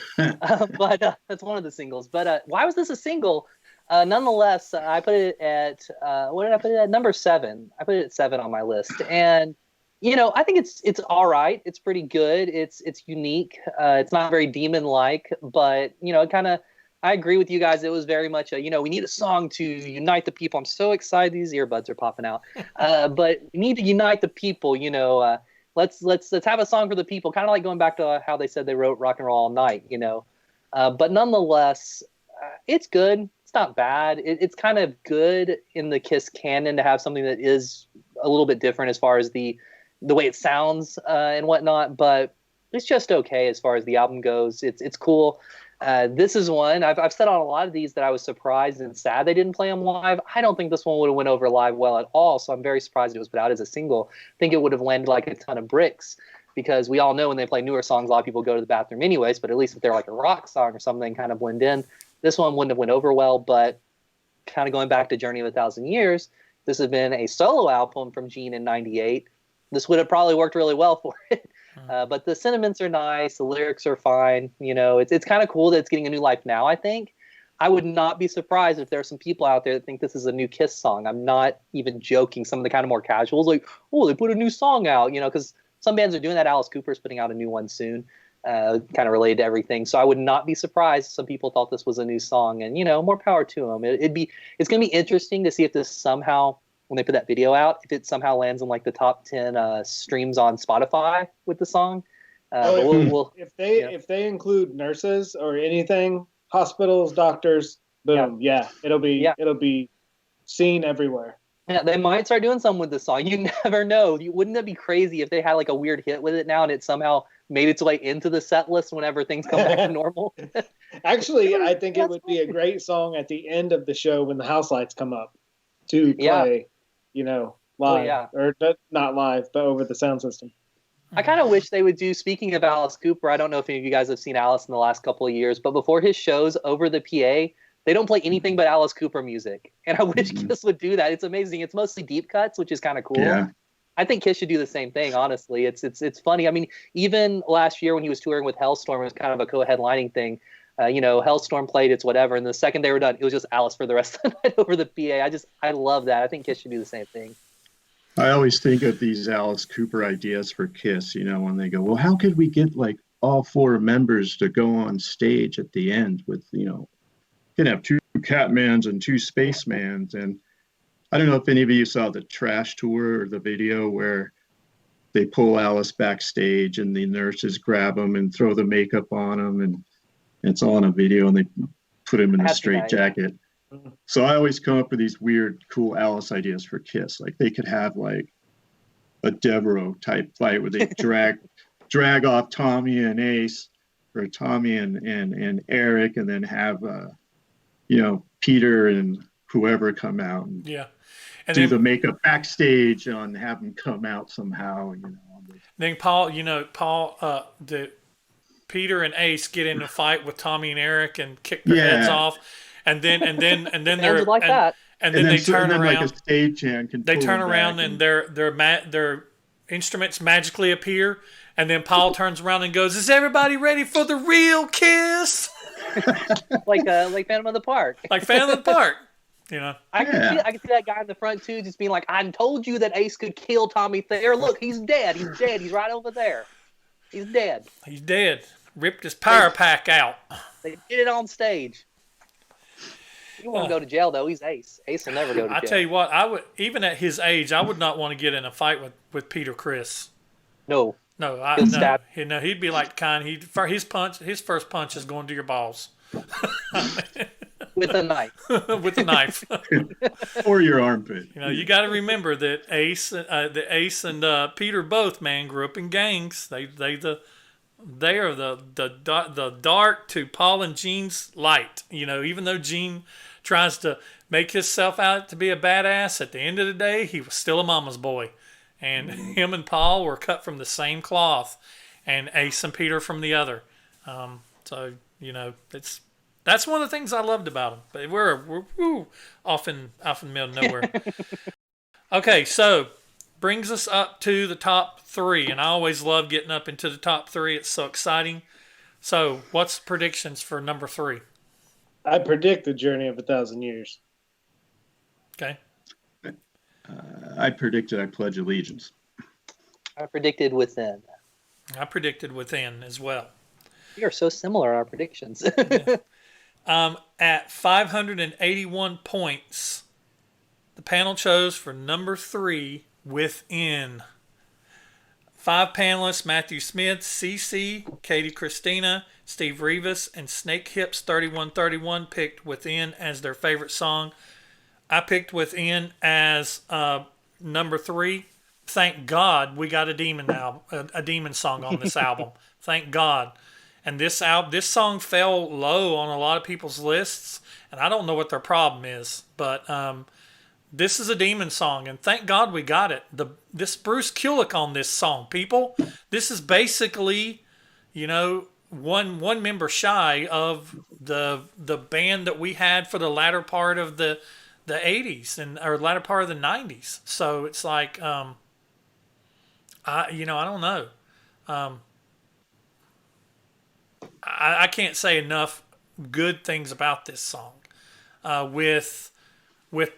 But that's one of the singles. But why was this a single? Nonetheless, I put it at what did I put it at? Number 7. I put it at 7 on my list, and I think it's all right. It's pretty good. It's unique. It's not very demon-like, but it kind of. I agree with you guys. It was very much we need a song to unite the people. I'm so excited. These earbuds are popping out, but we need to unite the people. Let's have a song for the people. Kind of like going back to how they said they wrote Rock and Roll All Night. But nonetheless, it's good. It's not bad. It's kind of good in the Kiss canon to have something that is a little bit different as far as the way it sounds and whatnot. But it's just okay as far as the album goes. It's cool. This is one I've said on a lot of these that I was surprised and sad they didn't play them live. I don't think this one would have went over live well at all. So I'm very surprised it was put out as a single. I think it would have landed like a ton of bricks because we all know when they play newer songs, a lot of people go to the bathroom anyways. But at least if they're like a rock song or something, kind of blend in. This one wouldn't have went over well. But kind of going back to Journey of a Thousand Years, this had been a solo album from Gene in '98. This would have probably worked really well for it. But the sentiments are nice. The lyrics are fine. It's kind of cool that it's getting a new life now, I think. I would not be surprised if there are some people out there that think this is a new Kiss song. I'm not even joking. Some of the kind of more casuals like, oh, they put a new song out, because some bands are doing that. Alice Cooper's putting out a new one soon, kind of related to everything. So I would not be surprised if some people thought this was a new song. And, more power to them. It's going to be interesting to see if this somehow, when they put that video out, if it somehow lands in like the top 10 streams on Spotify with the song. If they include nurses or anything, hospitals, doctors, boom, it'll be seen everywhere. Yeah, they might start doing something with this song. You never know. Wouldn't it be crazy if they had like a weird hit with it now and it somehow made its way into the set list whenever things come back to normal? Actually, I think it would be a great song at the end of the show when the house lights come up to play. Live or not live, but over the sound system. I kind of wish they would do, speaking of Alice Cooper, I don't know if any of you guys have seen Alice in the last couple of years, but before his shows over the PA, they don't play anything but Alice Cooper music. And I wish Kiss would do that. It's amazing. It's mostly deep cuts, which is kind of cool. Yeah. I think Kiss should do the same thing, honestly. It's funny. I mean, even last year when he was touring with Hellstorm, it was kind of a co-headlining thing. Hellstorm played its whatever, and the second they were done, it was just Alice for the rest of the night over the PA. I love that. I think Kiss should do the same thing. I always think of these Alice Cooper ideas for Kiss, when they go, well, how could we get like all 4 members to go on stage at the end with, can have 2 Catmans and 2 Spacemans. And I don't know if any of you saw the Trash tour or the video where they pull Alice backstage and the nurses grab him and throw the makeup on him, and it's all in a video, and they put him in a straight jacket. So I always come up with these weird, cool Alice ideas for Kiss. Like they could have like a Devereaux type fight where they drag off Tommy and Ace, or Tommy and Eric, and then have Peter and whoever come out and and do then the makeup backstage and have them come out somehow. Then Paul, the Peter and Ace get in a fight with Tommy and Eric and kick their heads off. And then they're like that. And then they turn around. Like a stagehand can they turn around and their instruments magically appear. And then Paul turns around and goes, "Is everybody ready for the real Kiss?" like Phantom of the Park. Like Phantom of the Park. I can see that guy in the front too, just being like, "I told you that Ace could kill Tommy Thayer. Look, he's dead. He's dead. He's right over there. He's dead. He's dead. Ripped his power pack out." They did it on stage. He won't go to jail though. He's Ace. Ace will never go to jail. I tell you what, I would, even at his age, I would not want to get in a fight with Peter Chris. No. No, he'd be like his first punch is going to your balls. With a knife. With a knife. Or your armpit. You got to remember that Ace and Peter both, man, grew up in gangs. They are the dark to Paul and Gene's light. Even though Gene tries to make himself out to be a badass, at the end of the day, he was still a mama's boy. And him and Paul were cut from the same cloth, and Ace and Peter from the other. That's one of the things I loved about them. But we're off in the middle of nowhere. Okay, so brings us up to the top 3, and I always love getting up into the top 3. It's so exciting. So, what's predictions for number 3? I predict the journey of 1,000 years. Okay. I predicted I pledge allegiance. I predicted Within. I predicted Within as well. We are so similar in our predictions. At 581 points, the panel chose for number 3, Within. 5 panelists: Matthew Smith, CC, Katie Christina, Steve Rivas, and Snake Hips 3131 picked Within as their favorite song. I picked Within as number 3. Thank God we got a demon song on this album. Thank God. And this song fell low on a lot of people's lists, and I don't know what their problem is, but this is a demon song, and thank God we got it. This Bruce Kulick on this song, people. This is basically, one member shy of the band that we had for the latter part of the 80s or latter part of the 90s. So it's like, I don't know. I can't say enough good things about this song. With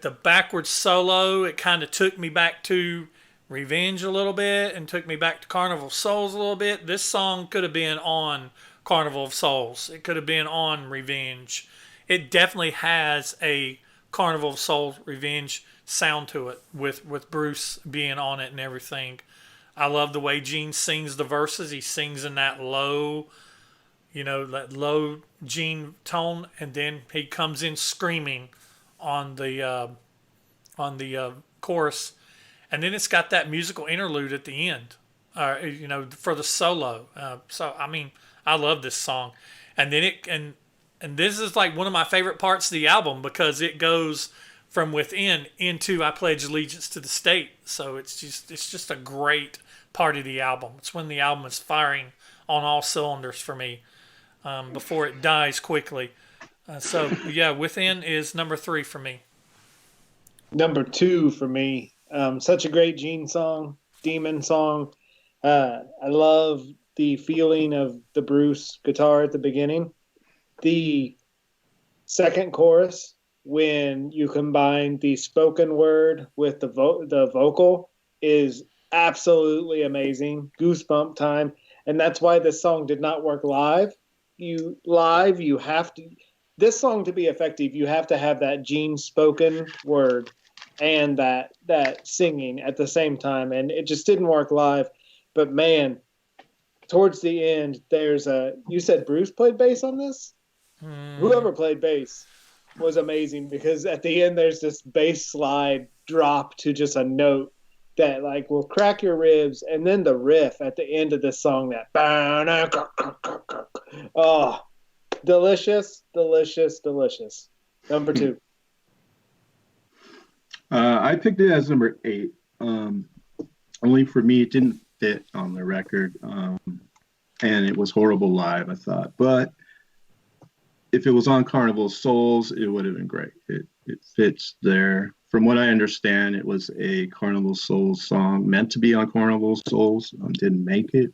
the backwards solo, it kind of took me back to Revenge a little bit and took me back to Carnival of Souls a little bit. This song could have been on Carnival of Souls. It could have been on Revenge. It definitely has a Carnival of Souls Revenge sound to it with Bruce being on it and everything. I love the way Gene sings the verses. He sings in that low Gene tone, and then he comes in screaming on the chorus, and then it's got that musical interlude at the end, for the solo. So I mean, I love this song, and then and this is like one of my favorite parts of the album because it goes from Within into I Pledge Allegiance to the State. So it's just a great part of the album. It's when the album is firing on all cylinders for me. Before it dies quickly. Within is number 3 for me. Number 2 for me. Such a great Gene song, demon song. I love the feeling of the Bruce guitar at the beginning. The second chorus, when you combine the spoken word with the vocal, is absolutely amazing. Goosebump time. And that's why this song did not work live. You have to, this song to be effective, you have to have that Gene spoken word and that singing at the same time, and it just didn't work live. But man, towards the end, you said Bruce played bass on this? Whoever played bass was amazing, because at the end there's this bass slide drop to just a note that like will crack your ribs, and then the riff at the end of this song, that oh, delicious. Number 2. I picked it as number 8. Only for me, it didn't fit on the record, and it was horrible live, I thought. But if it was on Carnival of Souls, it would have been great. It fits there. From what I understand, it was a Carnival of Souls song meant to be on Carnival of Souls. Didn't make it.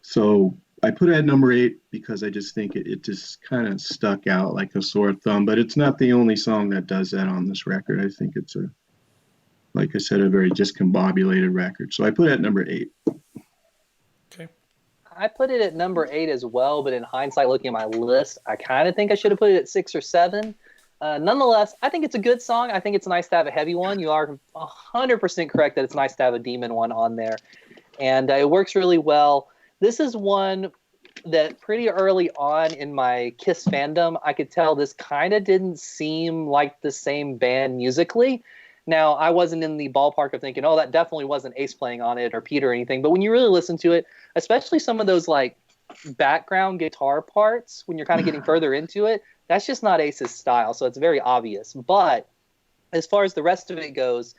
So I put it at number 8 because I just think it just kind of stuck out like a sore thumb. But it's not the only song that does that on this record. I think it's like I said, a very discombobulated record. So I put it at number 8. Okay. I put it at number 8 as well, but in hindsight, looking at my list, I kind of think I should have put it at 6 or 7. Nonetheless, I think it's a good song. I think it's nice to have a heavy one. You are 100% correct that it's nice to have a demon one on there. And it works really well. This is one that pretty early on in my KISS fandom, I could tell this kind of didn't seem like the same band musically. Now, I wasn't in the ballpark of thinking, oh, that definitely wasn't Ace playing on it or Peter or anything. But when you really listen to it, especially some of those like background guitar parts, when you're kind of getting further into it, that's just not Ace's style. So it's very obvious. But as far as the rest of it goes,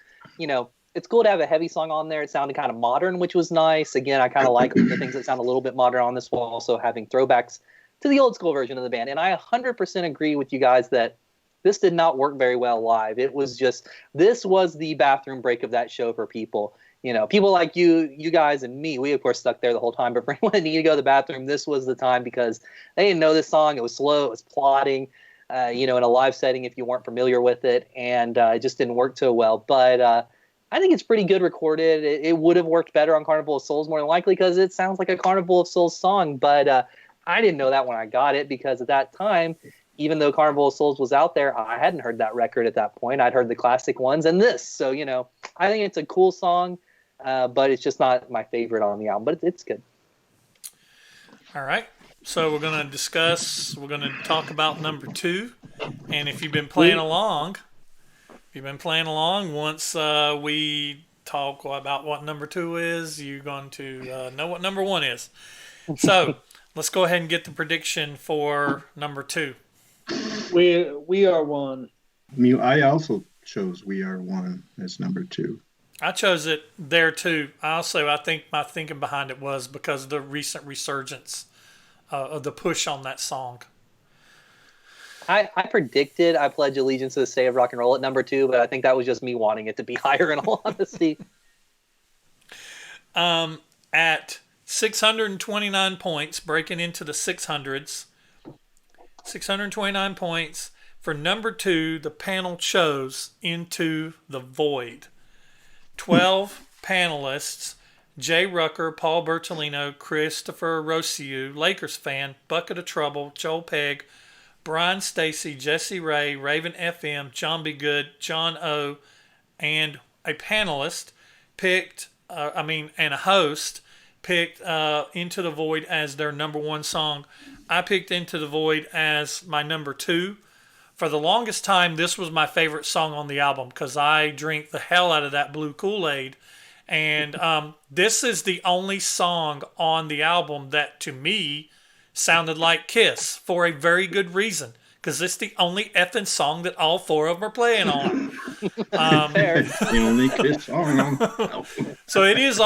it's cool to have a heavy song on there. It sounded kind of modern, which was nice. Again, I kind of like the things that sound a little bit modern on this, while also having throwbacks to the old school version of the band. And I 100% agree with you guys that this did not work very well live. This was the bathroom break of that show for people. people like you guys and me, we of course stuck there the whole time. But for anyone that needed to go to the bathroom, this was the time because they didn't know this song. It was slow. It was plodding. In a live setting if you weren't familiar with it, and it just didn't work too well. But I think it's pretty good recorded. It would have worked better on Carnival of Souls more than likely because it sounds like a Carnival of Souls song. But I didn't know that when I got it because at that time, even though Carnival of Souls was out there, I hadn't heard that record at that point. I'd heard the classic ones and this. So, I think it's a cool song, but it's just not my favorite on the album. But it's good. All right. So we're going to talk about number 2. And if you've been playing along, once we talk about what number 2 is, you're going to know what number 1 is. So let's go ahead and get the prediction for number 2. We Are One. I also chose We Are One as number 2. I chose it there too. I think my thinking behind it was because of the recent resurgence of the push on that song. I predicted I Pledge Allegiance to the State of Rock and Roll at number 2, but I think that was just me wanting it to be higher in all honesty. At 629 points, breaking into the 600s, 629 points. For number 2, the panel chose Into the Void. 12 panelists: Jay Rucker, Paul Bertolino, Christopher Rossiu, Lakers fan, Bucket of Trouble, Joel Pegg, Brian Stacy, Jesse Ray, Raven FM, John B. Good, John O, and a panelist picked, and a host picked Into the Void as their number 1 song. I picked Into the Void as my number 2. For the longest time, this was my favorite song on the album because I drink the hell out of that blue Kool-Aid. And this is the only song on the album that, to me, sounded like Kiss for a very good reason. Because it's the only effing song that all 4 of them are playing on. The only Kiss song on. So it is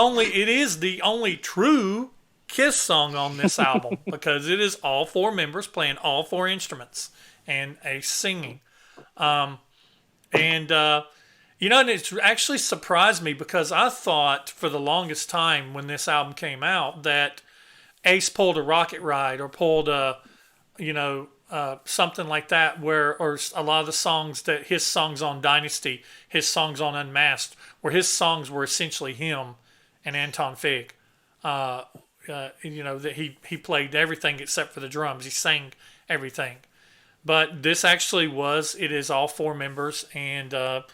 the only true Kiss song on this album because it is all 4 members playing all 4 instruments and a singing. And it's actually surprised me because I thought for the longest time when this album came out that Ace pulled a Rocket Ride or pulled something like that or a lot of the songs that his songs on Dynasty, his songs on Unmasked, where his songs were essentially him and Anton Fig. That he played everything except for the drums. He sang everything. But this actually it is all 4 members, and I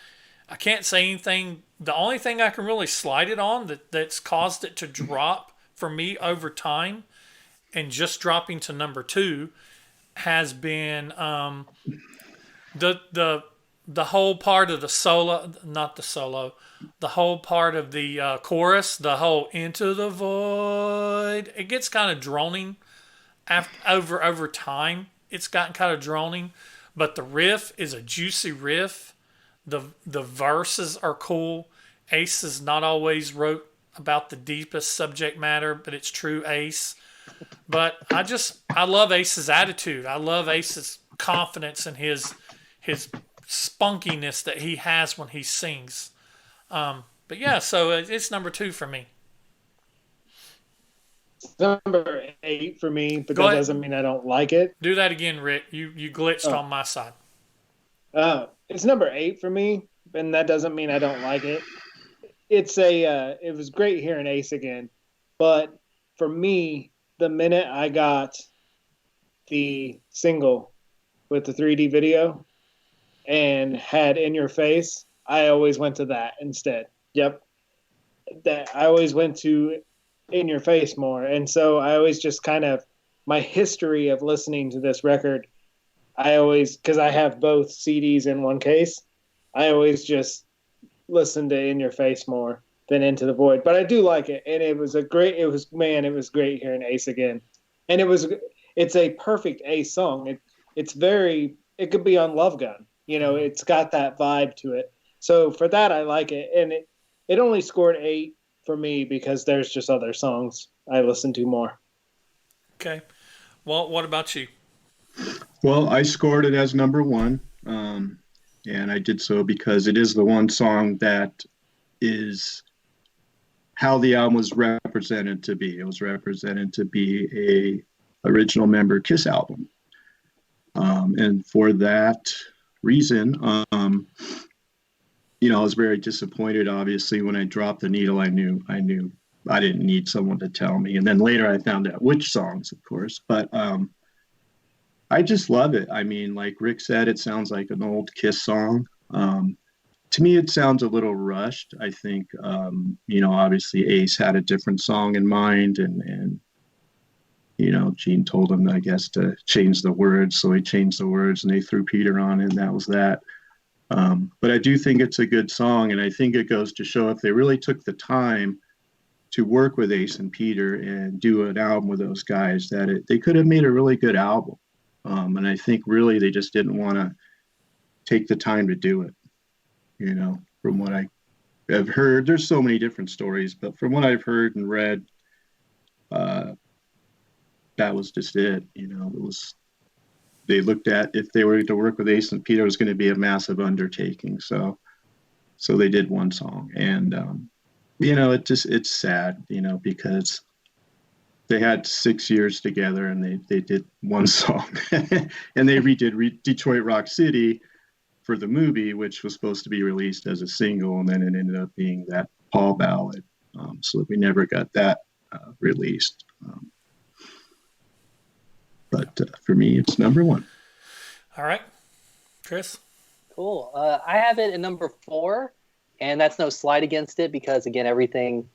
can't say anything. The only thing I can really slide it on that's caused it to drop for me over time and just dropping to number 2 has been the whole part of the solo, not the solo, the whole part of the chorus, the whole Into the Void. It gets kind of droning over time. It's gotten kind of droning, but the riff is a juicy riff. The verses are cool. Ace has not always wrote about the deepest subject matter, but it's true Ace. But I love Ace's attitude. I love Ace's confidence and his spunkiness that he has when he sings. But yeah, so it's number 2 for me. It's number 8 for me, but that doesn't mean I don't like it. Do that again, Rick. You glitched on my side. It's number 8 for me, and that doesn't mean I don't like it. It was great hearing Ace again, but for me, the minute I got the single with the 3D video and had In Your Face, I always went to that instead. Yep. That I always went to In Your Face more. And so I always just kind of, my history of listening to this record, because I have both CDs in one case, I always just listen to In Your Face more than Into the Void. But I do like it. And it was great hearing Ace again. And it's a perfect Ace song. It could be on Love Gun. It's got that vibe to it. So for that, I like it. And it only scored 8 for me because there's just other songs I listen to more. Okay. Well, what about you? Well, I scored it as number 1. And I did so because it is the one song that is how the album was represented to be. It was represented to be a original member KISS album. And for that reason, you know, I was very disappointed, obviously, when I dropped the needle. I knew I didn't need someone to tell me. And then later I found out which songs, of course. But I just love it. I mean, like Rick said, it sounds like an old KISS song. To me, it sounds a little rushed. I think, you know, obviously Ace had a different song in mind, and you know, Gene told him, I guess, to change the words. So he changed the words, and they threw Peter on it, and that was that. But I do think it's a good song, and I think it goes to show if they really took the time to work with Ace and Peter and do an album with those guys, that they could have made a really good album. And I think really they just didn't want to take the time to do it. You know, from what I have heard, there's so many different stories, but from what I've heard and read, that was just it. You know, it was, they looked at if they were to work with Ace and Peter, it was going to be a massive undertaking. So they did one song, and you know, it's sad, you know, because they had 6 years together and they did one song, and they redid Detroit Rock City for the movie, which was supposed to be released as a single, and then it ended up being that Paul ballad. So we never got that released. But for me, it's number one. All right, Chris. Cool. I have it at number 4, and that's no slight against it because, again, everything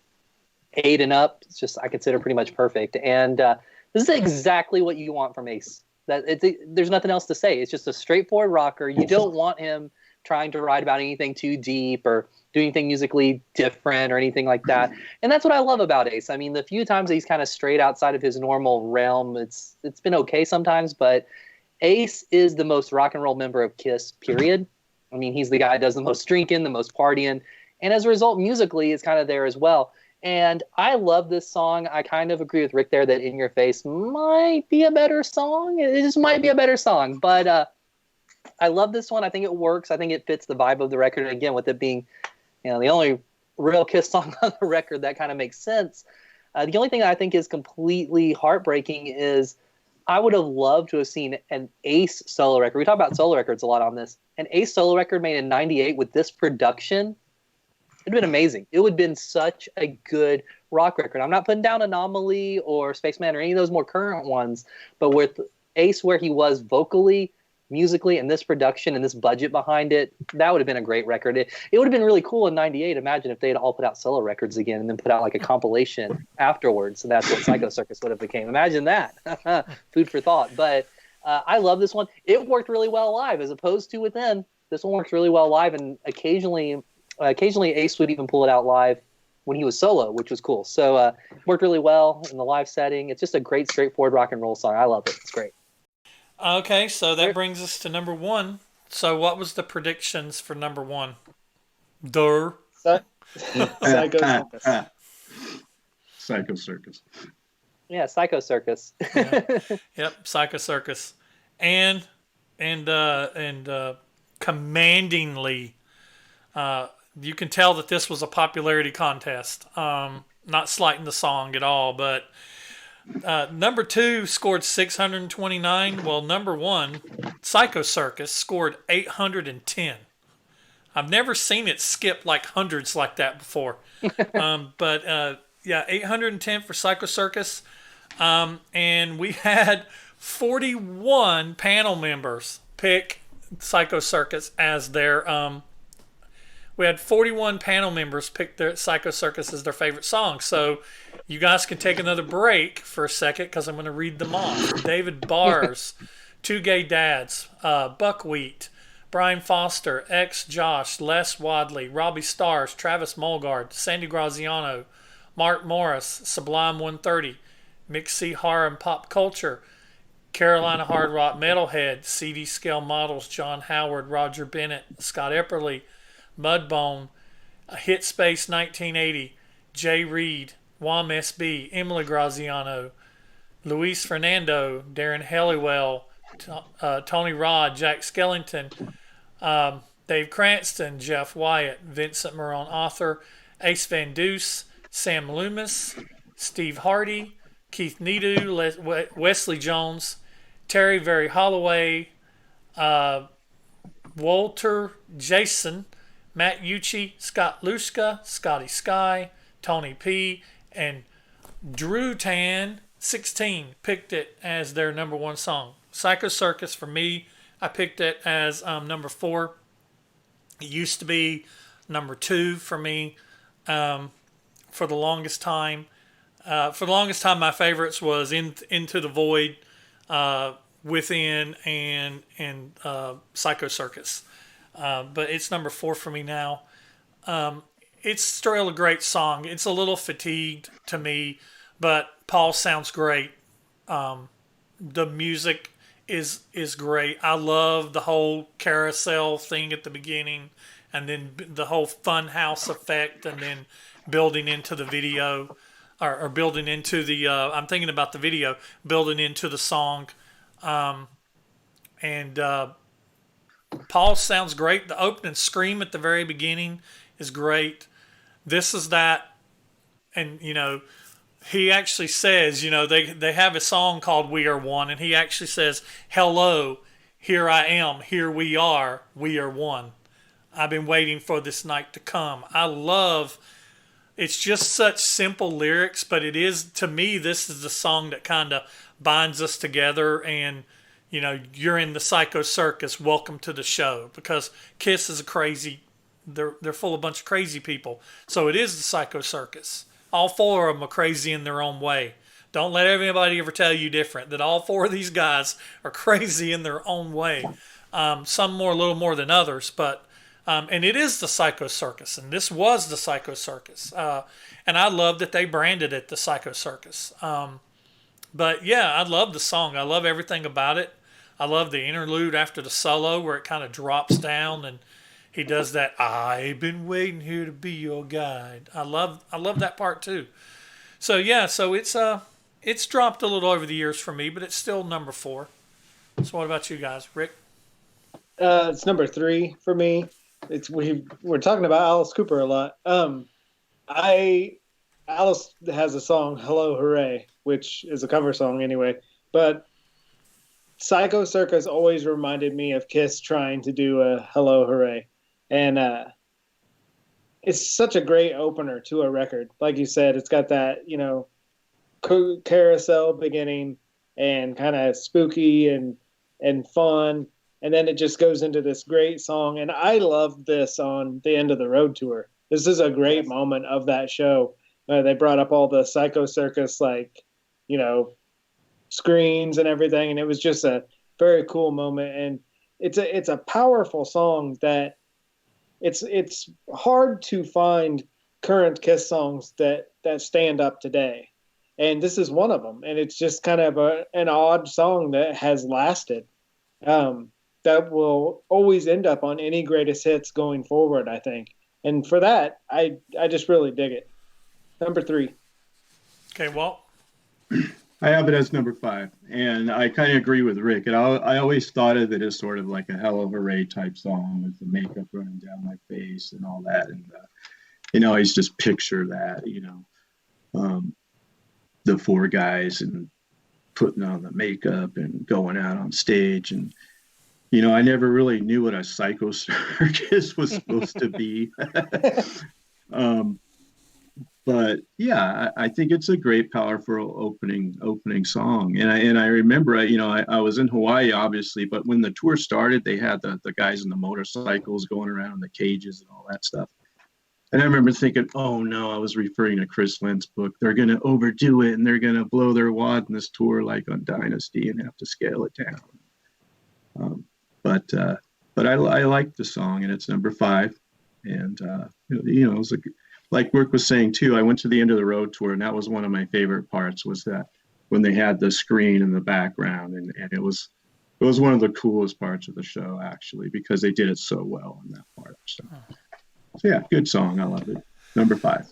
8 and up, it's just, I consider pretty much perfect. And this is exactly what you want from Ace. There's nothing else to say. It's just a straightforward rocker. You don't want him trying to write about anything too deep or do anything musically different or anything like that. And that's what I love about Ace. I mean, the few times that he's kind of strayed outside of his normal realm, it's been okay sometimes, but Ace is the most rock and roll member of KISS, period. I mean, he's the guy that does the most drinking, the most partying, and as a result, musically, is kind of there as well. And I love this song. I kind of agree with Rick there that In Your Face might be a better song. It just might be a better song. But I love this one. I think it works. I think it fits the vibe of the record. And again, with it being, you know, the only real KISS song on the record, that kind of makes sense. The only thing I think is completely heartbreaking is I would have loved to have seen an Ace solo record. We talk about solo records a lot on this. An Ace solo record made in '98 with this production, it'd been amazing. It would have been such a good rock record. I'm not putting down Anomaly or Spaceman or any of those more current ones, but with Ace where he was vocally, musically, and this production and this budget behind it, that would have been a great record. It would have been really cool in '98. Imagine if they'd all put out solo records again and then put out like a compilation afterwards. So that's what Psycho Circus would have became. Imagine that. Food for thought. But I love this one. It worked really well live as opposed to Within. This one works really well live, and occasionally Ace would even pull it out live when he was solo, which was cool. So it worked really well in the live setting. It's just a great, straightforward rock and roll song. I love it. It's great. Okay, so that brings us to number 1. So what was the predictions for number 1? Psycho Circus. Psycho Circus. Yeah, Psycho Circus. Yeah. Yep, Psycho Circus. And commandingly, you can tell that this was a popularity contest. Not slighting the song at all, but number 2 scored 629. Well, number 1, Psycho Circus, scored 810. I've never seen it skip like hundreds like that before. But yeah, 810 for Psycho Circus. And we had 41 panel members pick Psycho Circus as their we had 41 panel members pick their Psycho Circus as their favorite song. So you guys can take another break for a second because I'm going to read them off. David Bars, Two Gay Dads, Buckwheat, Brian Foster, X Josh, Les Wadley, Robbie Stars, Travis Mulgard, Sandy Graziano, Mark Morris, Sublime 130, Mixie Horror and Pop Culture, Carolina Hard Rock Metalhead, CD Scale Models, John Howard, Roger Bennett, Scott Epperly, Mudbone, Hitspace 1980, Jay Reed, Wam SB, Emily Graziano, Luis Fernando, Darren Helliwell, Tony Rod, Jack Skellington, Dave Cranston, Jeff Wyatt, Vincent Marone, author, Ace Van Deuce, Sam Loomis, Steve Hardy, Keith Needu, Wesley Jones, Terry Very Holloway, Walter Jason, Matt Ucci, Scott Luska, Scotty Sky, Tony P, and Drew Tan 16 picked it as their number one song. Psycho Circus for me, I picked it as number 4. It used to be number 2 for me for the longest time. My favorites was Into the Void, Within, and Psycho Circus. But it's number 4 for me now. It's still a great song. It's a little fatigued to me, but Paul sounds great. The music is great. I love the whole carousel thing at the beginning, and then the whole fun house effect, and then building into the video, or building into the, I'm thinking about the video, building into the song. And Paul sounds great. The opening scream at the very beginning is great. This is that. And, he actually says, they have a song called We Are One, and he actually says, hello, here I am, here we are one. I've been waiting for this night to come. It's just such simple lyrics, but it is, to me, this is the song that kind of binds us together. And, you're in the Psycho Circus, welcome to the show, because KISS is they're full of a bunch of crazy people. So it is the Psycho Circus. All 4 of them are crazy in their own way. Don't let anybody ever tell you different, that all 4 of these guys are crazy in their own way. Some a little more than others, but and it is the Psycho Circus, and this was the Psycho Circus. And I love that they branded it the Psycho Circus. But yeah, I love the song. I love everything about it. I love the interlude after the solo where it kind of drops down and he does that, I've been waiting here to be your guide. I love that part too. So yeah, so it's dropped a little over the years for me, but it's still number 4. So what about you guys, Rick? It's number 3 for me. We're talking about Alice Cooper a lot. Alice has a song, Hello Hooray, which is a cover song anyway. But Psycho Circus always reminded me of KISS trying to do a Hello Hooray. And it's such a great opener to a record. Like you said, it's got that, carousel beginning and kind of spooky and fun. And then it just goes into this great song. And I love this on the End of the Road tour. This is a great moment of that show. They brought up all the Psycho Circus, screens and everything. And it was just a very cool moment. And it's a powerful song that it's hard to find current KISS songs that stand up today. And this is one of them. And it's just kind of an odd song that has lasted. That will always end up on any greatest hits going forward, I think. And for that, I just really dig it. Number 3. Okay, Walt? I have it as number 5, and I kind of agree with Rick. And I always thought of it as sort of like a Hello Hooray type song with the makeup running down my face and all that. And, I always just picture that, the 4 guys and putting on the makeup and going out on stage. And, I never really knew what a Psycho Circus was supposed to be. But yeah, I think it's a great, powerful opening song. And I remember, I was in Hawaii, obviously, but when the tour started, they had the guys in the motorcycles going around in the cages and all that stuff. And I remember thinking, oh no, I was referring to Chris Lynn's book. They're going to overdo it and they're going to blow their wad in this tour like on Dynasty and have to scale it down. But I like the song, and it's number 5. And, it was like Rick was saying too, I went to the End of the Road tour, and that was one of my favorite parts, was that when they had the screen in the background, and it was one of the coolest parts of the show, actually, because they did it so well in that part. So yeah, good song. I love it. Number 5.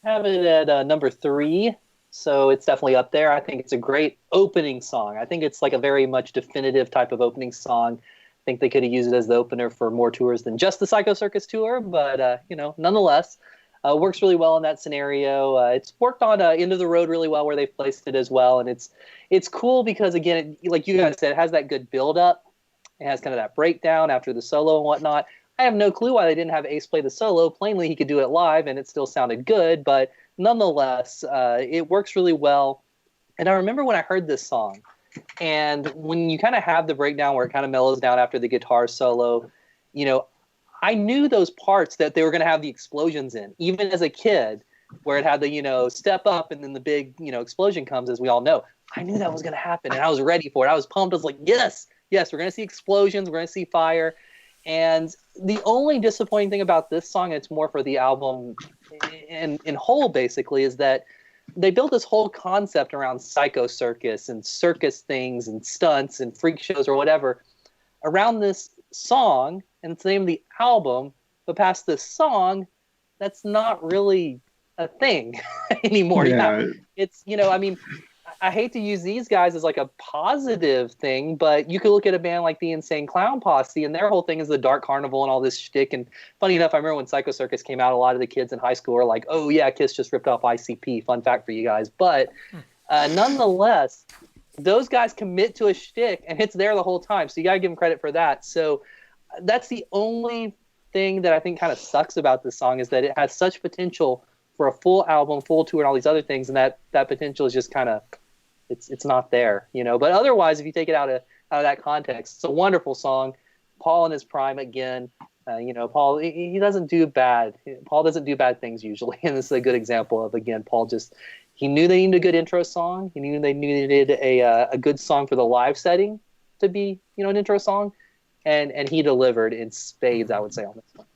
Have it at number 3. So it's definitely up there. I think it's a great opening song. I think it's like a very much definitive type of opening song. I think they could have used it as the opener for more tours than just the Psycho Circus tour, but nonetheless, Works really well in that scenario. It's worked on End of the Road really well where they've placed it as well. And it's cool because, again, like you guys said, it has that good build up. It has kind of that breakdown after the solo and whatnot. I have no clue why they didn't have Ace play the solo. Plainly, he could do it live and it still sounded good. But nonetheless, it works really well. And I remember when I heard this song, and when you kind of have the breakdown where it kind of mellows down after the guitar solo, I knew those parts that they were going to have the explosions in, even as a kid, where it had the, step up and then the big, explosion comes, as we all know. I knew that was going to happen, and I was ready for it. I was pumped. I was like, yes, we're going to see explosions. We're going to see fire. And the only disappointing thing about this song, and it's more for the album in whole, basically, is that they built this whole concept around Psycho Circus and circus things and stunts and freak shows or whatever around this song, and it's the name of the album, but past this song, that's not really a thing anymore. Yeah. It's, I hate to use these guys as like a positive thing, but you could look at a band like the Insane Clown Posse, and their whole thing is the Dark Carnival and all this shtick. And funny enough, I remember when Psycho Circus came out, a lot of the kids in high school were like, "Oh yeah, KISS just ripped off ICP." Fun fact for you guys. But nonetheless, those guys commit to a shtick, and it's there the whole time. So you got to give them credit for that. So that's the only thing that I think kind of sucks about this song, is that it has such potential for a full album, full tour, and all these other things, and that potential is just kind of it's not there, But otherwise, if you take it out of that context, it's a wonderful song. Paul in his prime again. Paul, he doesn't do bad. Paul doesn't do bad things usually, and this is a good example of, again, Paul he knew they needed a good intro song. He knew they needed a good song for the live setting to be, an intro song, and he delivered in spades, I would say, on this one.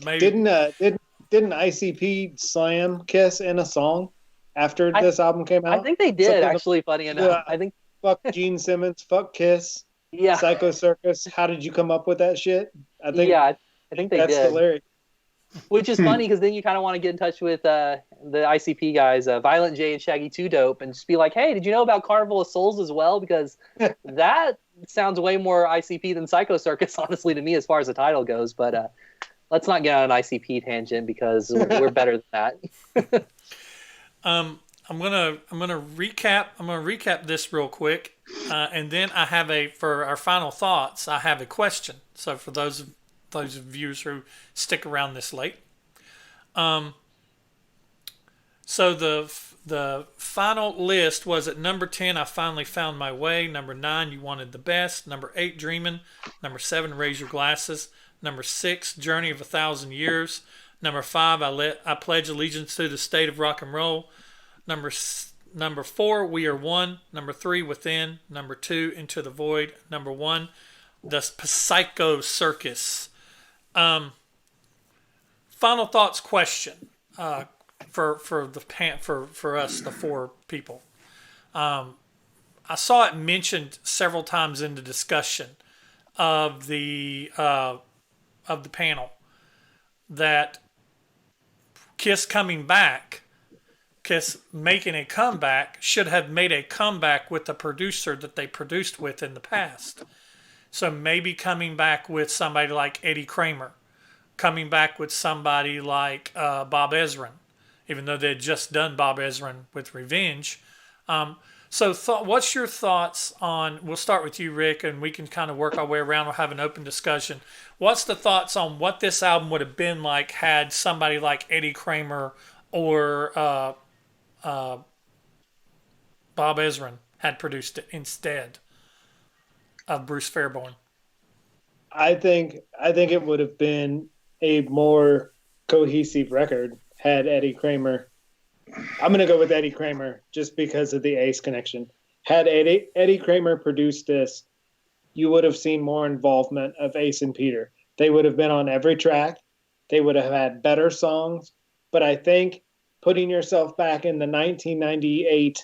Maybe. Didn't ICP slam KISS in a song after this album came out? I think they did. Something Actually, funny enough, I think fuck Gene Simmons, fuck KISS, yeah, Psycho Circus. How did you come up with that shit? I think they that's did. the lyric. Which is funny, because then you kind of want to get in touch with the ICP guys, Violent J and Shaggy 2 Dope, and just be like, hey, did you know about Carnival of Souls as well? Because that sounds way more ICP than Psycho Circus, honestly, to me, as far as the title goes. But let's not get on an ICP tangent, because we're better than that. I'm gonna recap. I'm gonna recap this real quick, and then I have for our final thoughts, I have a question. So for those viewers who stick around this late, so the final list was at number 10. I Finally Found My Way. Number 9, You Wanted the Best. Number 8, Dreamin'. Number 7, Raise Your Glasses. Number 6, Journey of a Thousand Years. Number 5, I Pledge Allegiance to the State of Rock and Roll. Number 4, We Are One. Number 3, Within. Number 2, Into the Void. Number 1, The Psycho Circus. Final thoughts question for us, the 4 people. I saw it mentioned several times in the discussion of the panel that KISS coming back, KISS making a comeback, should have made a comeback with the producer that they produced with in the past. So maybe coming back with somebody like Eddie Kramer, coming back with somebody like Bob Ezrin, even though they had just done Bob Ezrin with Revenge. What's your thoughts on, we'll start with you, Rick, and we can kind of work our way around. We'll have an open discussion. What's the thoughts on what this album would have been like had somebody like Eddie Kramer or Bob Ezrin had produced it instead of Bruce Fairbairn? I think it would have been a more cohesive record had Eddie Kramer. I'm going to go with Eddie Kramer just because of the Ace connection. Had Eddie Kramer produced this, you would have seen more involvement of Ace and Peter. They would have been on every track. They would have had better songs. But I think putting yourself back in the 1998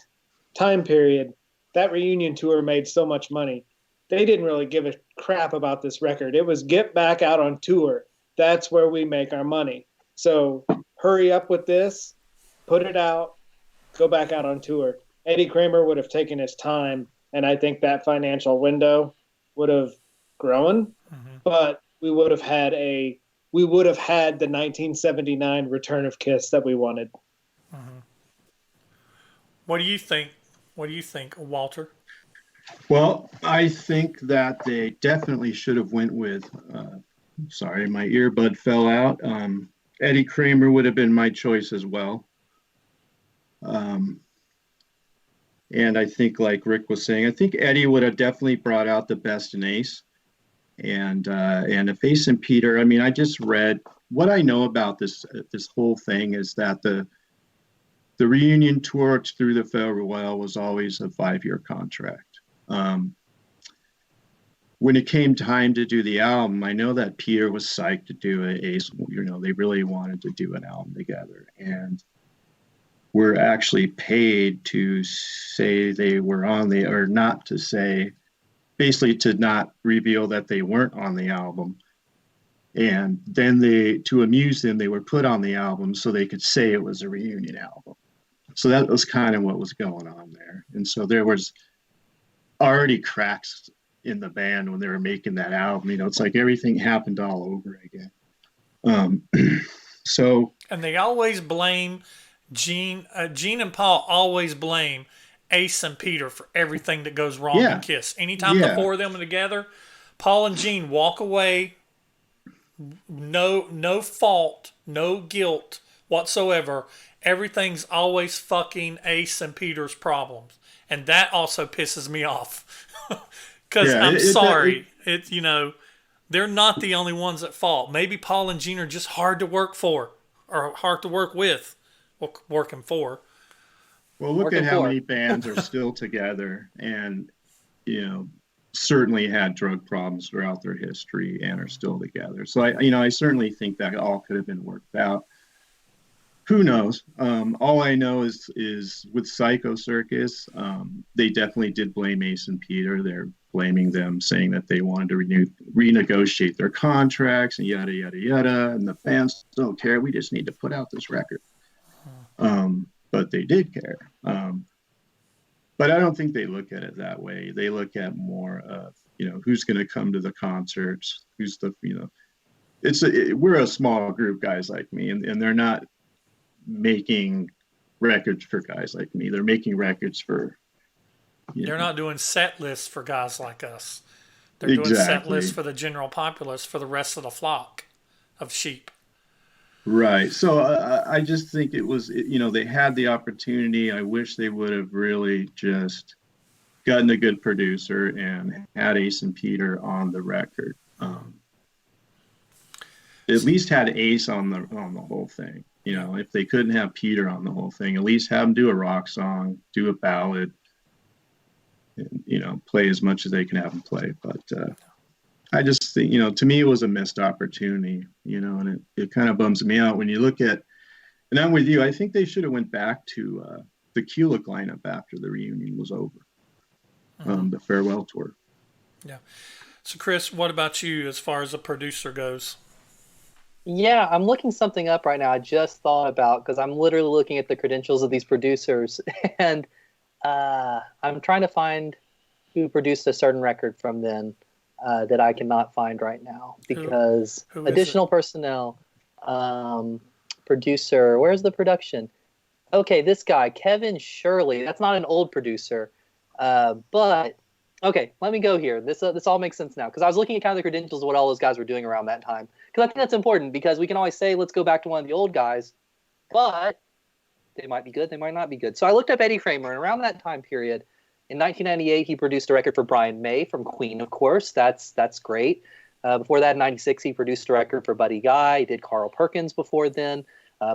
time period, that reunion tour made so much money. They didn't really give a crap about this record. It was get back out on tour. That's where we make our money. So hurry up with this, put it out, go back out on tour. Eddie Kramer would have taken his time, and I think that financial window would have grown, but we would have had a we would have had the 1979 Return of Kiss that we wanted. What do you think? What do you think, Walter? Well, I think that they definitely should have went with. Sorry, my earbud fell out. Eddie Kramer would have been my choice as well. And I think, like Rick was saying, I think Eddie would have definitely brought out the best in Ace. And if Ace and Peter, I mean, I just read what I know about this whole thing is that the reunion tour through the farewell was always a 5-year contract. When it came time to do the album, I know that Peter was psyched to do it. Ace, they really wanted to do an album together, and were actually paid to say they were on the, or not to say, basically to not reveal that they weren't on the album. And then to amuse them, they were put on the album so they could say it was a reunion album. So that was kind of what was going on there. And so there was already cracks in the band when they were making that album. It's like everything happened all over again. And they always blame Gene and Paul always blame Ace and Peter for everything that goes wrong in Kiss. Anytime the four of them are together, Paul and Gene walk away, no fault, no guilt whatsoever. Everything's always fucking Ace and Peter's problems. And that also pisses me off. Because I'm sorry. They're not the only ones at fault. Maybe Paul and Gene are just hard to work for, or hard to work with, or working for. Well, look at how many bands are still together and, certainly had drug problems throughout their history and are still together. So I certainly think that all could have been worked out. Who knows? All I know is with Psycho Circus, they definitely did blame Ace and Peter. They're blaming them, saying that they wanted to renegotiate their contracts and yada, yada, yada. And the fans don't care. We just need to put out this record. But they did care. But I don't think they look at it that way. They look at more of, who's going to come to the concerts, who's we're a small group, guys like me, and they're not making records for guys like me. They're making records for they're not doing set lists for guys like us. They're doing set lists for the general populace, for the rest of the flock of sheep. Right. So I just think it was, they had the opportunity. I wish they would have really just gotten a good producer and had Ace and Peter on the record. At least had Ace on the whole thing. If they couldn't have Peter on the whole thing, at least have him do a rock song, do a ballad, and, play as much as they can have him play. But I just think, to me, it was a missed opportunity, and it kind of bums me out when you look at, and I'm with you, I think they should have went back to the Kulik lineup after the reunion was over, the farewell tour. Yeah. So, Chris, what about you as far as a producer goes? Yeah, I'm looking something up right now. I just thought about, because I'm literally looking at the credentials of these producers, and I'm trying to find who produced a certain record from then that I cannot find right now, because who additional personnel, producer, where's the production? Okay, this guy, Kevin Shirley. That's not an old producer, but okay, let me go here. This all makes sense now, because I was looking at kind of the credentials of what all those guys were doing around that time. Because I think that's important, because we can always say, let's go back to one of the old guys, but they might be good, they might not be good. So I looked up Eddie Kramer, and around that time period, in 1998, he produced a record for Brian May from Queen, of course. That's great. Before that, in 96, he produced a record for Buddy Guy. He did Carl Perkins before then,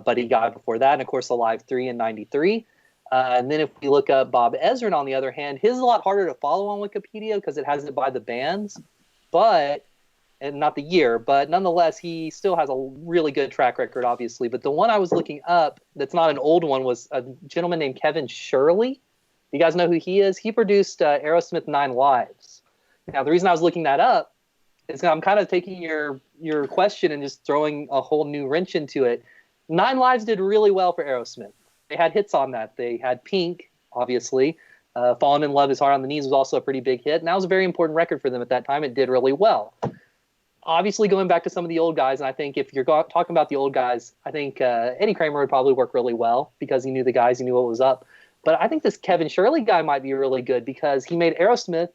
Buddy Guy before that, and of course, Alive 3 in 93. And then if we look up Bob Ezrin, on the other hand, his is a lot harder to follow on Wikipedia because it has it by the bands, and not the year, but nonetheless, he still has a really good track record, obviously. But the one I was looking up that's not an old one was a gentleman named Kevin Shirley. You guys know who he is? He produced Aerosmith 9 Lives. Now, the reason I was looking that up is I'm kind of taking your question and just throwing a whole new wrench into it. 9 Lives did really well for Aerosmith. They had hits on that. They had Pink, obviously. Falling in Love is Hard on the Knees was also a pretty big hit, and that was a very important record for them at that time. It did really well. obviously going back to some of the old guys, and I think if you're talking about the old guys, I think Eddie Kramer would probably work really well because he knew the guys, he knew what was up. But I think this Kevin Shirley guy might be really good because he made Aerosmith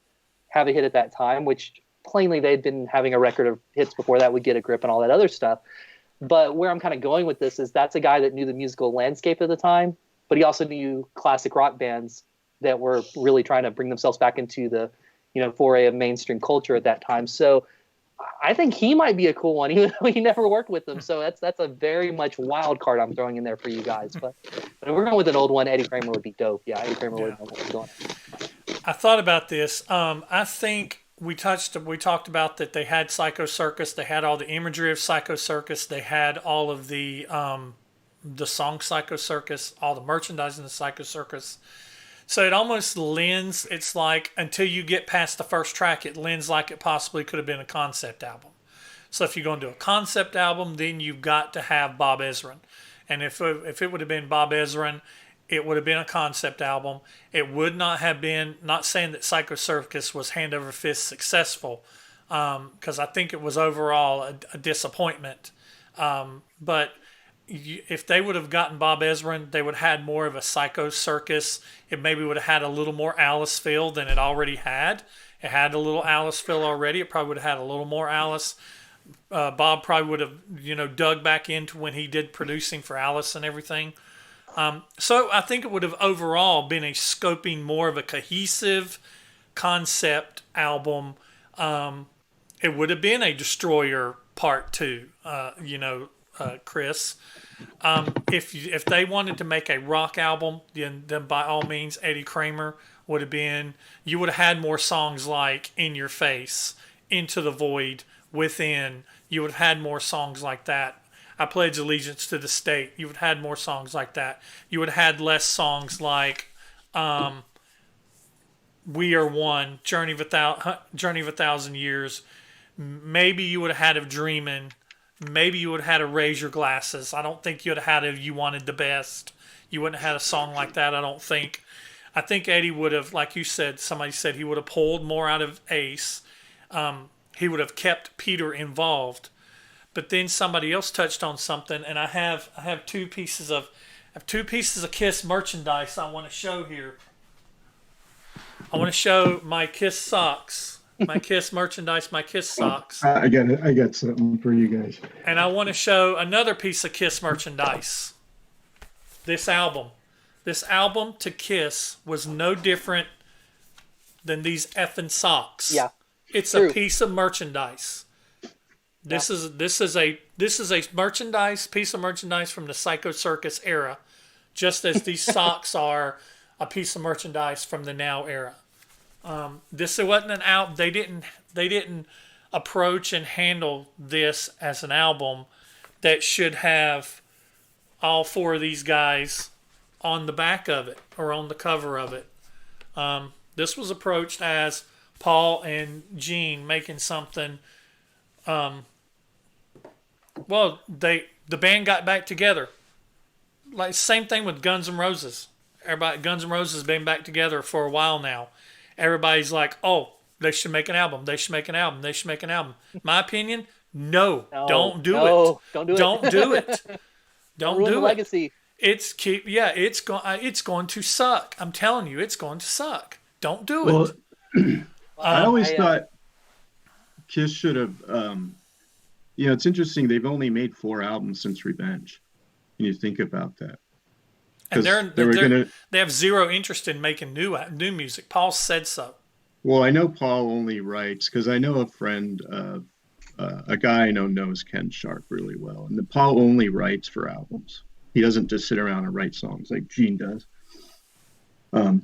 have a hit at that time, which plainly they'd been having a record of hits before that would Get a Grip and all that other stuff. But where I'm kind of going with this is that's a guy that knew the musical landscape at the time, but he also knew classic rock bands that were really trying to bring themselves back into the, foray of mainstream culture at that time. So I think he might be a cool one, even though he never worked with them. So that's a very much wild card I'm throwing in there for you guys. But if we're going with an old one, Eddie Kramer would be dope. Yeah, Eddie Kramer would know what he's doing. I thought about this. I think we talked about that they had Psycho Circus. They had all the imagery of Psycho Circus. They had all of the song Psycho Circus, all the merchandising of Psycho Circus. So it almost lends, it's like until you get past the first track, it lends like it possibly could have been a concept album. So if you're going to do a concept album, then you've got to have Bob Ezrin. And if it would have been Bob Ezrin, it would have been a concept album. It would not have been, not saying that Psycho Circus was hand over fist successful, because I think it was overall a disappointment. But if they would have gotten Bob Ezrin, they would have had more of a Psycho Circus. It maybe would have had a little more Alice feel than it already had. It had a little Alice feel already. It probably would have had a little more Alice. Bob probably would have, dug back into when he did producing for Alice and everything. So I think it would have overall been a scoping more of a cohesive concept album. It would have been a Destroyer Part 2, Chris. If they wanted to make a rock album, then by all means, Eddie Kramer would have been. You would have had more songs like "In Your Face," "Into the Void," "Within." You would have had more songs like that. "I Pledge Allegiance to the State." You would have had more songs like that. You would have had less songs like "We Are One," Journey of a Thousand Years." Maybe you would have had of "Dreamin'." Maybe you would have had a "Raise Your Glasses." I don't think you would have had a "You Wanted the Best." You wouldn't have had a song like that, I don't think. I think Eddie would have, like you said, somebody said he would have pulled more out of Ace. He would have kept Peter involved. But then somebody else touched on something, and I have two pieces of KISS merchandise I want to show here. I want to show my KISS socks. My KISS merchandise, my KISS socks. I got something for you guys. And I want to show another piece of KISS merchandise. This album. This album to KISS was no different than these effing socks. Yeah. It's true. A piece of merchandise. This is a piece of merchandise from the Psycho Circus era, just as these socks are a piece of merchandise from the Now era. This wasn't an album. They didn't approach and handle this as an album that should have all four of these guys on the back of it or on the cover of it. This was approached as Paul and Gene making something. The band got back together. Like same thing with Guns N' Roses. Guns N' Roses has been back together for a while now. Everybody's like, oh, they should make an album. They should make an album. They should make an album. My opinion, no, don't do it. Don't do it. Don't do it. Don't ruin do the it. legacy. It's going to suck. I'm telling you, it's going to suck. Don't do Well, it. I always thought KISS should have. It's interesting. They've only made 4 albums since Revenge. When you think about that. And they have zero interest in making new music. Paul said so. Well, I know Paul only writes because I know a friend, a guy I know knows Ken Sharp really well, and Paul only writes for albums. He doesn't just sit around and write songs like Gene does.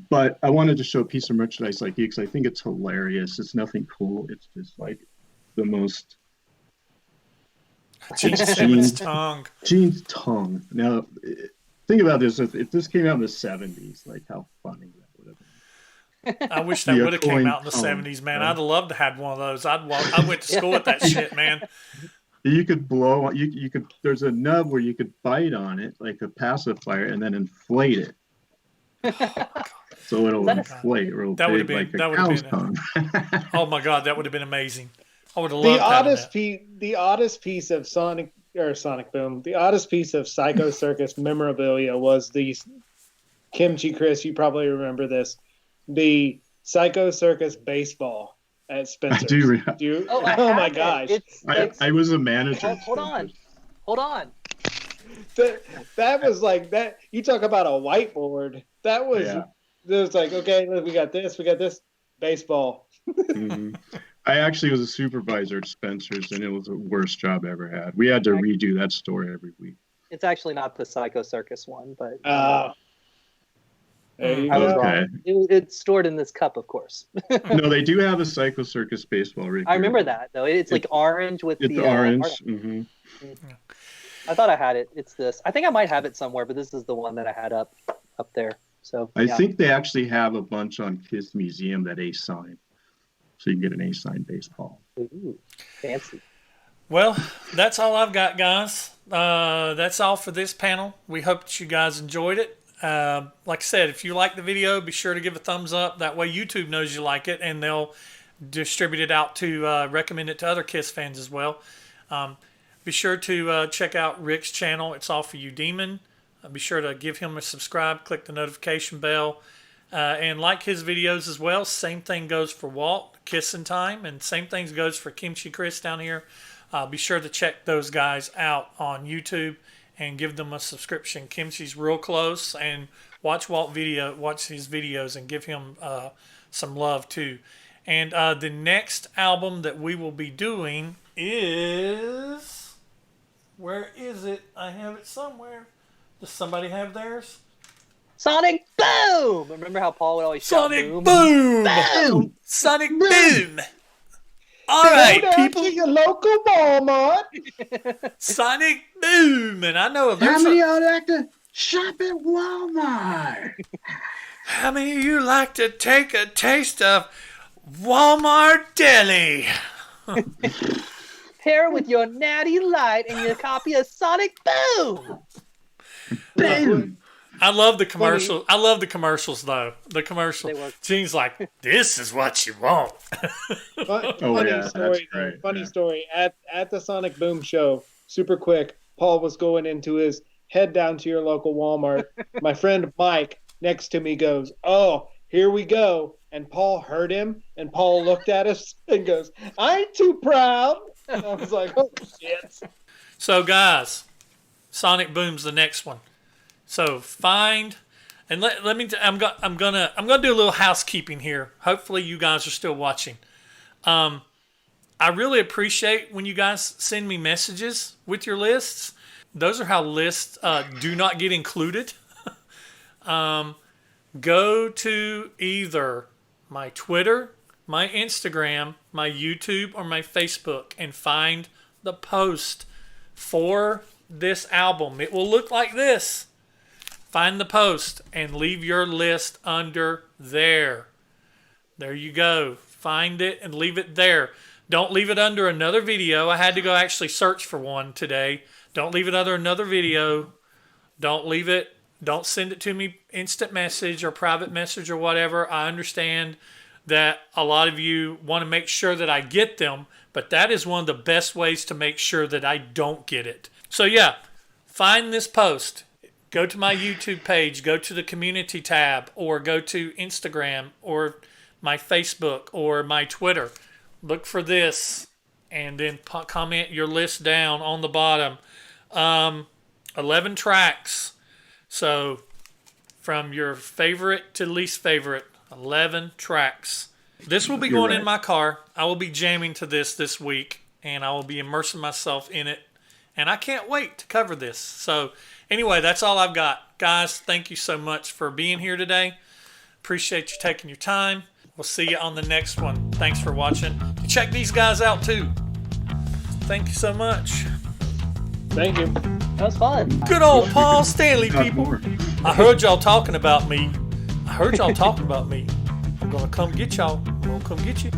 But I wanted to show a piece of merchandise like you because I think it's hilarious. It's nothing cool. It's just like the most. Gene's tongue. Gene's tongue. Now. Think about this. If this came out in the 70s, like how funny that would have been. I wish that would have came out in the 70s, man. I'd have loved to have one of those. I went to school with that shit, man. You could blow. You could. There's a nub where you could bite on it like a pacifier and then inflate it. So it'll inflate real big like a cow's tongue. Oh my God, that would have been amazing. I would have loved having that. The oddest piece of Sonic Boom, the oddest piece of Psycho Circus memorabilia was the Kimchi Chris. You probably remember this, the Psycho Circus baseball at Spencer's. I do. Oh my gosh! I was a manager. Hold on. That was like that. You talk about a whiteboard. That was. Yeah. It was like, okay, we got this, baseball. Mm-hmm. I actually was a supervisor at Spencer's, and it was the worst job I ever had. We had to redo that store every week. It's actually not the Psycho Circus one, but there you I was go. wrong. It's stored in this cup, of course. No, they do have a Psycho Circus baseball right I here. remember that though. It's like orange with It's the orange. art. Mm-hmm. I thought I had it. It's this. I think I might have it somewhere, but this is the one that I had up there. So I think they actually have a bunch on KISS Museum that Ace signed. So you can get an Ace signed baseball. Ooh, fancy. Well, that's all I've got, guys. That's all for this panel. We hope that you guys enjoyed it. Like I said, if you like the video, be sure to give a thumbs up. That way YouTube knows you like it, and they'll distribute it out to recommend it to other KISS fans as well. Be sure to check out Rick's channel. It's All For You Demon. Be sure to give him a subscribe, click the notification bell, and like his videos as well. Same thing goes for Walt, KissinTime, and same thing goes for Kimchi Chris down here. Be sure to check those guys out on YouTube and give them a subscription. Kimchi's real close, and watch his videos and give him some love too. And the next album that we will be doing is, where is it? I have it somewhere. Does somebody have theirs? Sonic Boom! Remember how Paul would always shout Sonic boom? Boom! Boom! Sonic Boom! All right, Go down people. to your local Walmart. Sonic Boom! And I know How many of y'all like to shop at Walmart? How many of you like to take a taste of Walmart Deli? Pair with your Natty Light and your copy of Sonic Boom! Boom! I love the commercial. I love the commercials though. The commercial. They work. Gene's like, "This is what you want." Funny story. At the Sonic Boom show, super quick, Paul was going into his head down to your local Walmart. My friend Mike next to me goes, "Oh, here we go." And Paul heard him, and Paul looked at us and goes, "I ain't too proud." And I was like, "Oh shit." So guys, Sonic Boom's the next one. So find, and let me. I'm gonna do a little housekeeping here. Hopefully you guys are still watching. I really appreciate when you guys send me messages with your lists. Those are how lists do not get included. Go to either my Twitter, my Instagram, my YouTube, or my Facebook and find the post for this album. It will look like this. Find the post and leave your list under there. There you go. Find it and leave it there. Don't leave it under another video. I had to go actually search for one today. Don't leave it under another video. Don't leave it. Don't send it to me instant message or private message or whatever. I understand that a lot of you want to make sure that I get them, but that is one of the best ways to make sure that I don't get it. So yeah, find this post. Go to my YouTube page, go to the community tab, or go to Instagram or my Facebook or my Twitter. Look for this and then comment your list down on the bottom. 11 tracks. So from your favorite to least favorite, 11 tracks. This will be going in my car. I will be jamming to this week, and I will be immersing myself in it. And I can't wait to cover this. So anyway, that's all I've got. Guys, thank you so much for being here today. Appreciate you taking your time. We'll see you on the next one. Thanks for watching. Check these guys out too. Thank you so much. Thank you. That was fun. Good old Paul Stanley, people. I heard y'all talking about me. I'm going to come get y'all. I'm going to come get you.